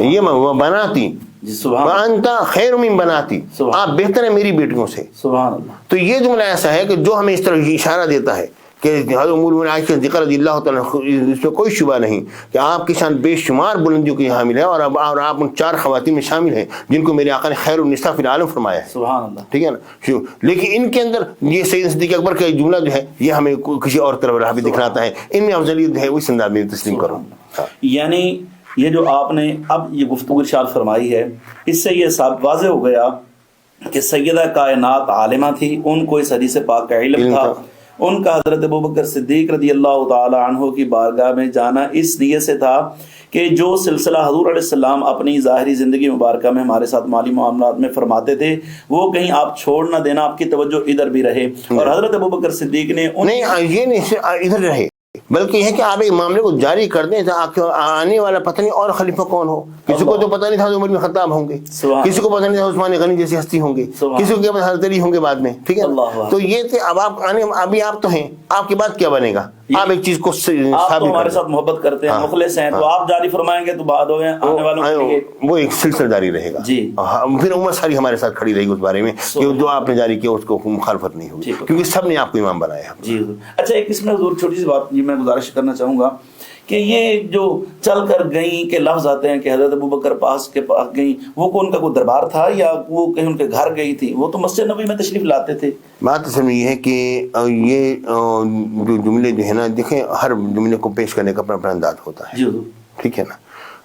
یہ بناتی جی سبحان وانت خیر من بناتی، آپ بہتر ہیں میری بیٹیوں سے. سبحان اللہ. تو یہ جملہ ایسا ہے کہ جو ہمیں اس طرح اشارہ دیتا ہے کہ حضرت ام المؤمنین عائشہ صدیقہ رضی اللہ تعالیٰ اس میں کوئی شبہ نہیں کہ آپ کی شان بے شمار بلندیوں کی حامل ہے، اور آپ ان 4 خواتین میں شامل ہیں جن کو میرے آقا نے خیر النساء فی العالم فرمایا ہے. سبحان اللہ، ٹھیک ہے نا. لیکن ان کے اندر یہ سید صدیق اکبر کا جملہ جو ہے یہ ہمیں کسی اور طرف راہ بھی دکھلاتا ہے. ان میں افضلیت ہے اس انداز میں تسلیم کرو. یعنی یہ جو آپ نے اب یہ گفتگو ارشاد فرمائی ہے، اس سے یہ واضح ہو گیا کہ سیدہ کائنات عالمہ تھی، ان کو اس حدیث پاک کا علم تھا. ان کا حضرت ابوبکر صدیق رضی اللہ تعالی عنہ کی بارگاہ میں جانا اس نیت سے تھا کہ جو سلسلہ حضور علیہ السلام اپنی ظاہری زندگی مبارکہ میں ہمارے ساتھ مالی معاملات میں فرماتے تھے وہ کہیں آپ چھوڑ نہ دینا، آپ کی توجہ ادھر بھی رہے. اور حضرت ابوبکر صدیق نے یہ نہیں ادھر رہے بلکہ یہ ہے کہ آپ ایک معاملے کو جاری کر دیں تاکہ آنے والا پتہ نہیں اور خلیفہ کون ہو. کسی کو تو پتہ نہیں تھا عمر بن خطاب ہوں گے، کسی کو پتہ نہیں تھا عثمان غنی جیسی ہستی ہوں گے، کسی کو کیا پتہ حضرت علی ہوں گے بعد میں. ٹھیک ہے، تو یہ تھے. اب آپ آنے ابھی آپ تو ہیں، آپ کے بعد کیا بنے گا؟ آپ ایک چیز کو آپ تو ہمارے ساتھ محبت کرتے ہیں، مخلص ہیں، تو آپ جاری فرمائیں گے تو بعد ہو گئے آنے والوں کے لیے وہ ایک سلسلہ جاری رہے گا. جی، پھر امت ساری ہمارے ساتھ کھڑی رہے گی اس بارے میں کہ جو آپ نے جاری کیا اس کو مخالفت نہیں ہوگی، کیونکہ سب نے آپ کو امام بنایا. جی اچھا، ایک اس میں حضور چھوٹی سی بات میں گزارش کرنا چاہوں گا کہ یہ جو چل کر گئیں کے لفظ آتے ہیں کہ حضرت ابوبکر پاس گئیں، وہ ان کا کوئی دربار تھا یا وہ کہیں ان کے گھر گئی تھی؟ وہ تو مسجد نبوی میں تشریف لاتے تھے. بات اصل میں یہ ہے کہ یہ جو جملے جو ہے نا، دیکھیں ہر جملے کو پیش کرنے کا اپنا اپنا انداز ہوتا ہے. جی ٹھیک ہے نا.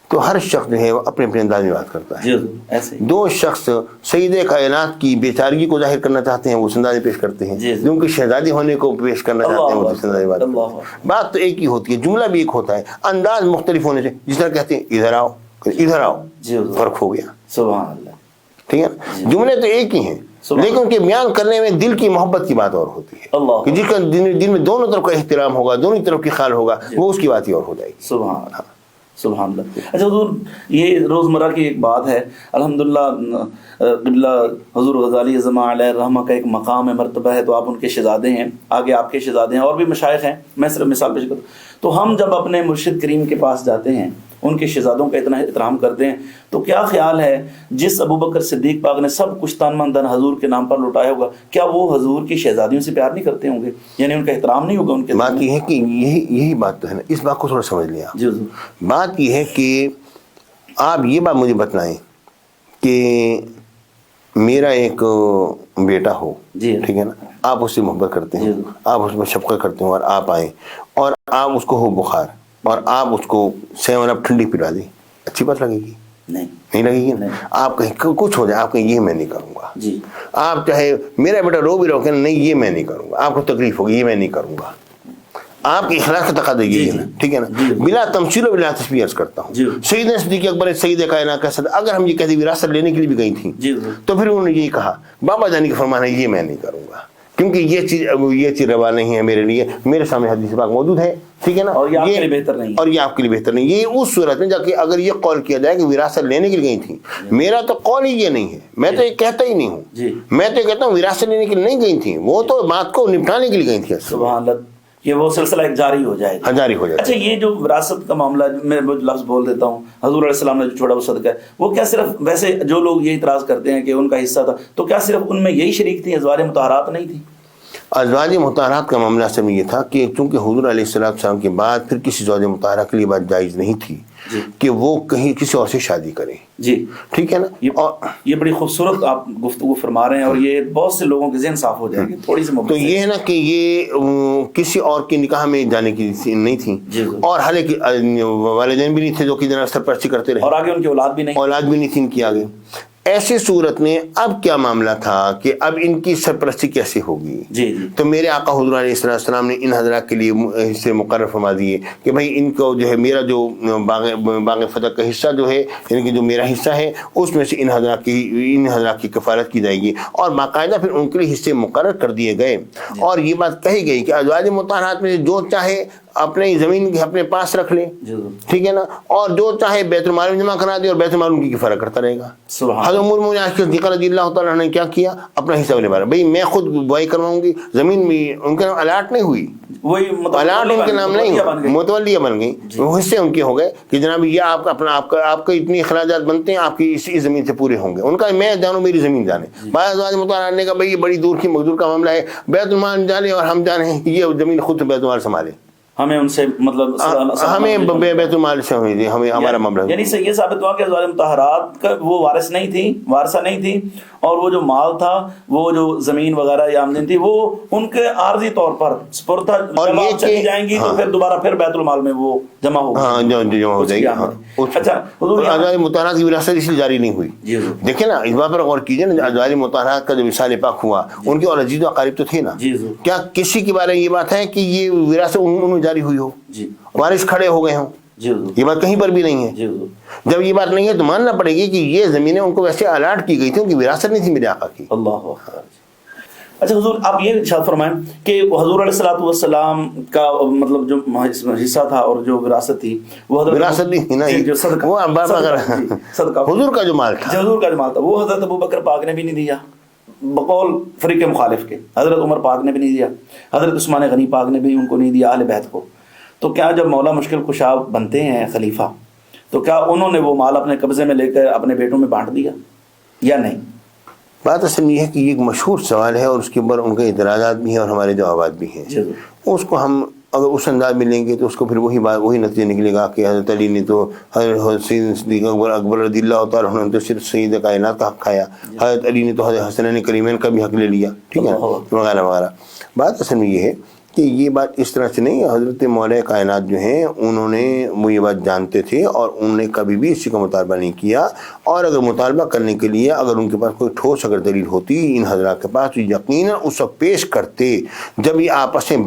تو ہر شخص جو ہے اپنے اپنے انداز میں بات کرتا ہے. ایسے دو شخص سید کائنات کی بیچارگی کو ظاہر کرنا چاہتے ہیں وہ اس انداز میں پیش کرتے ہیں، جو ان کی شہزادی ہونے کو پیش کرنا چاہتے ہیں وہ اس انداز میں بات کرتے ہیں. بات تو ایک ہی ہوتی ہے، جملہ بھی ایک ہوتا ہے، انداز مختلف ہونے سے. جس طرح کہتے ہیں ادھر آؤ ادھر آؤ، فرق ہو گیا. سبحان اللہ. ٹھیک ہے، جملے تو ایک ہی ہیں لیکن ان کے بیان کرنے میں دل کی محبت کی بات اور ہوتی ہے کہ جس کا دل میں دونوں طرف کا احترام ہوگا، دونوں طرف کی خیال ہوگا، وہ اس کی بات ہی اور ہو جائے گی. سبحان اللہ، سبحان اللہ. اچھا حضور، یہ روزمرہ کی ایک بات ہے، الحمدللہ قبلہ حضور غزالی زمان علیہ الرحمہ کا ایک مقام ہے، مرتبہ ہے، تو آپ ان کے شہزادے ہیں، آگے آپ کے شہزادے ہیں، اور بھی مشائخ ہیں. میں صرف مثال پیش کرتا ہوں. تو ہم جب اپنے مرشد کریم کے پاس جاتے ہیں، ان کے شہزادوں کا اتنا احترام کرتے ہیں، تو کیا خیال ہے جس ابوبکر صدیق پاک نے سب کچھ تن من دھن حضور کے نام پر لوٹایا ہوگا، کیا وہ حضور کی شہزادیوں سے پیار نہیں کرتے ہوں گے؟ یعنی ان کا احترام نہیں ہوگا ان کے؟ بات یہ ہے کہ یہی بات تو ہے نا، اس بات کو تھوڑا سمجھ لیا. جی بات یہ ہے کہ آپ یہ بات مجھے بتلائیں کہ میرا ایک بیٹا ہو، جی ٹھیک ہے نا، آپ اس سے محبت کرتے ہیں، آپ اس میں شفقت کرتے ہیں، اور آپ آئیں اور آپ اس کو ہو بخار اور آپ اس کو 7 اپ ٹھنڈی پلا دیں، اچھی بات لگے گی؟ نہیں لگے گی. آپ کہیں کچھ ہو جائے، آپ کہیں یہ میں نہیں کروں گا. جی، آپ چاہے میرا بیٹا رو بھی رہو کہ نہیں یہ میں نہیں کروں گا، آپ کو تکلیف ہوگی، یہ میں نہیں کروں گا. آپ کی اخلاق کا تقاضا یہ ہے، ٹھیک ہے نا. بلا تمثیل و بلا تشبیہ عرض کرتا ہوں، سیدنا صدیق اکبر سید کائنات کا صدر اگر ہم یہ کہتے وراثت لینے کے لیے بھی گئی تھیں تو پھر انہوں نے یہی کہا بابا جانی کا فرمان ہے یہ میں نہیں کروں گا، کیونکہ یہ چیز روا نہیں ہے میرے لیے. میرے سامنے حدیث پاک موجود ہے، ٹھیک ہے نا، اور یہ آپ کے لیے بہتر نہیں، اور یہ آپ کے لیے بہتر نہیں. یہ اس صورت میں جا کے اگر یہ قول کیا جائے کہ وراثت لینے کے لیے گئی تھیں، میرا تو قول ہی یہ نہیں ہے، میں تو یہ کہتا ہی نہیں ہوں. میں تو کہتا ہوں وراثت لینے کے لیے نہیں گئی تھیں، وہ تو بات کو نپٹانے کے لیے گئی تھیں. سبحان اللہ، کہ وہ سلسلہ ایک جاری ہو جائے گا. جاری ہو جائے. اچھا، یہ جو وراثت کا معاملہ میں لفظ بول دیتا ہوں، حضور علیہ السلام نے جو چھوڑا وہ صدقہ ہے، وہ کیا صرف ویسے جو لوگ یہ اعتراض کرتے ہیں کہ ان کا حصہ تھا، تو کیا صرف ان میں یہی شریک تھی، ازواج مطہرات نہیں تھی؟ ازواج مطہرات کا معاملہ اصل میں یہ تھا کہ چونکہ حضور علیہ السلام کے بعد پھر کسی زوج مطہرہ کے لیے بات جائز نہیں تھی کہ وہ کہیں کسی اور سے شادی کریں. جی ٹھیک ہے نا. یہ بڑی خوبصورت آپ گفتگو فرما رہے ہیں، اور یہ بہت سے لوگوں کے ذہن صاف ہو جائے گی تھوڑی سی محبت. تو یہ ہے نا کہ یہ کسی اور کے نکاح میں جانے کی نہیں تھی، اور حالانکہ والدین بھی نہیں تھے جو کہ جناب سرپرستی کرتے رہے، اور آگے ان کی اولاد بھی نہیں تھی ان کی آگے. ایسی صورت میں اب کیا معاملہ تھا کہ اب ان کی سرپرستی کیسے ہوگی؟ جی تو میرے آقا حضور علیہ السلام نے ان حضرات کے لیے حصے مقرر فرما دیے کہ بھائی ان کو جو ہے میرا جو باغ فتح کا حصہ جو ہے یعنی کہ جو میرا حصہ ہے اس میں سے ان حضرات کی کفالت کی جائے گی، اور باقاعدہ پھر ان کے لیے حصے مقرر کر دیے گئے، اور یہ بات کہی گئی کہ ازواج مطہرات میں جو چاہے اپنے زمین کے اپنے پاس رکھ لے، ٹھیک ہے نا، اور جو چاہے بیت المال میں جمع کرا دے اور بیت المال ان کی کفارہ کرتا رہے گا۔ حضرت ام المؤمنین عائشہ صدیقہ رضی اللہ تعالیٰ عنہ نے کیا کیا؟ اپنا حصہ لے بھائی میں خود بوائی کرواؤں گی، زمین بھی ان کے نام الاٹ نہیں ہوئی، الاٹ ان کے نام نہیں ہوئی، متولیہ بن گئی، وہ حصے ان کے ہو گئے کہ جناب یہ آپ کے اتنی اخراجات بنتے ہیں آپ کی اسی زمین سے پورے ہوں گے، ان کا میں جانوں میری زمین جانے۔ بعض ازواج مطہرات نے کہا بھائی یہ بڑی دور کی مقدور کا معاملہ ہے، بیت المال جانے اور ہم جانے، یہ زمین خود بیت المال سنبھالے، ہمیں ان سے مطلب ہمیں بیت المال سے ہوئی تھی، ہمیں ہمارا معاملہ۔ یعنی یہ ثابت ہوا کہ ازواج مطہرات کا وہ وارث نہیں تھی، وارثہ نہیں تھی، اور وہ جو مال تھا، وہ جو زمین وغیرہ یا آمدن تھی، وہ ان کے عارضی طور پر سپرد تھا، اور یہ چلی جائیں گی تو پھر دوبارہ پھر بیت المال میں وہ جمع ہوگی، ہاں جمع ہو جائے گی۔ اچھا، ازواج مطہرات کی وراثت اس لیے جاری نہیں ہوئی۔ دیکھیں نا، اس بات پر غور کیجیے نا، ازواج مطہرات کا جو وصال پاک ہوا ان کے اور عزیز و اقارب تو تھے نا، کیا کسی کے بارے میں یہ بات ہے کہ یہ وراثت ان میں جاری ہوئی ہو، وارث کھڑے ہو گئے ہوں؟ یہ بات کہیں پر بھی نہیں ہے۔ جب یہ بات نہیں ہے تو ماننا پڑے گی کہ یہ زمینیں ان کو ویسے الاٹ کی گئی تھی، ان کی وراثت نہیں تھی میرے آقا کی۔ اللہ اکبر۔ اچھا حضور، آپ یہ ارشاد فرمائیں کہ حضور علیہ الصلوۃ والسلام کا مطلب جو حصہ تھا اور جو وراثت تھی وہ وراثت نہیں تھی نا، وہ حضور کا جو مال تھا، حضور کا جو مال تھا وہ حضرت ابوبکر پاک نے بھی نہیں دیا بقول فریق مخالف کے، حضرت عمر پاک نے بھی نہیں دیا، حضرت عثمان غنی پاک نے بھی ان کو نہیں دیا، اہل بیت کو۔ تو کیا جب مولا مشکل کشا بنتے ہیں خلیفہ تو کیا انہوں نے وہ مال اپنے قبضے میں لے کر اپنے بیٹوں میں بانٹ دیا یا نہیں؟ بات اصل یہ ہے کہ یہ ایک مشہور سوال ہے اور اس کے اوپر ان کے اعتراضات بھی ہیں اور ہمارے جوابات بھی ہیں۔ اس کو ہم اگر اس انداز میں لیں گے تو اس کو پھر وہی نتیجہ نکلے گا کہ حضرت علی نے تو حضرت صدیق اکبر رضی اللہ تعالیٰ عنہ نے تو صرف سید کائنات کا حق کھایا، حضرت علی نے تو حضرت حسنین کریمین کا بھی حق لے لیا، ٹھیک ہے، وغیرہ وغیرہ۔ بات اصل میں یہ ہے کہ یہ بات اس طرح سے نہیں، حضرت مولا کائنات جو ہیں انہوں نے وہ یہ بات جانتے تھے اور انہوں نے کبھی بھی اسی کا مطالبہ نہیں کیا، اور اگر مطالبہ کرنے کے لیے اگر ان کے پاس کوئی ٹھوس اگر دلیل ہوتی ان حضرات کے پاس تو یقیناً اس وقت پیش کرتے جب یہ آپس میں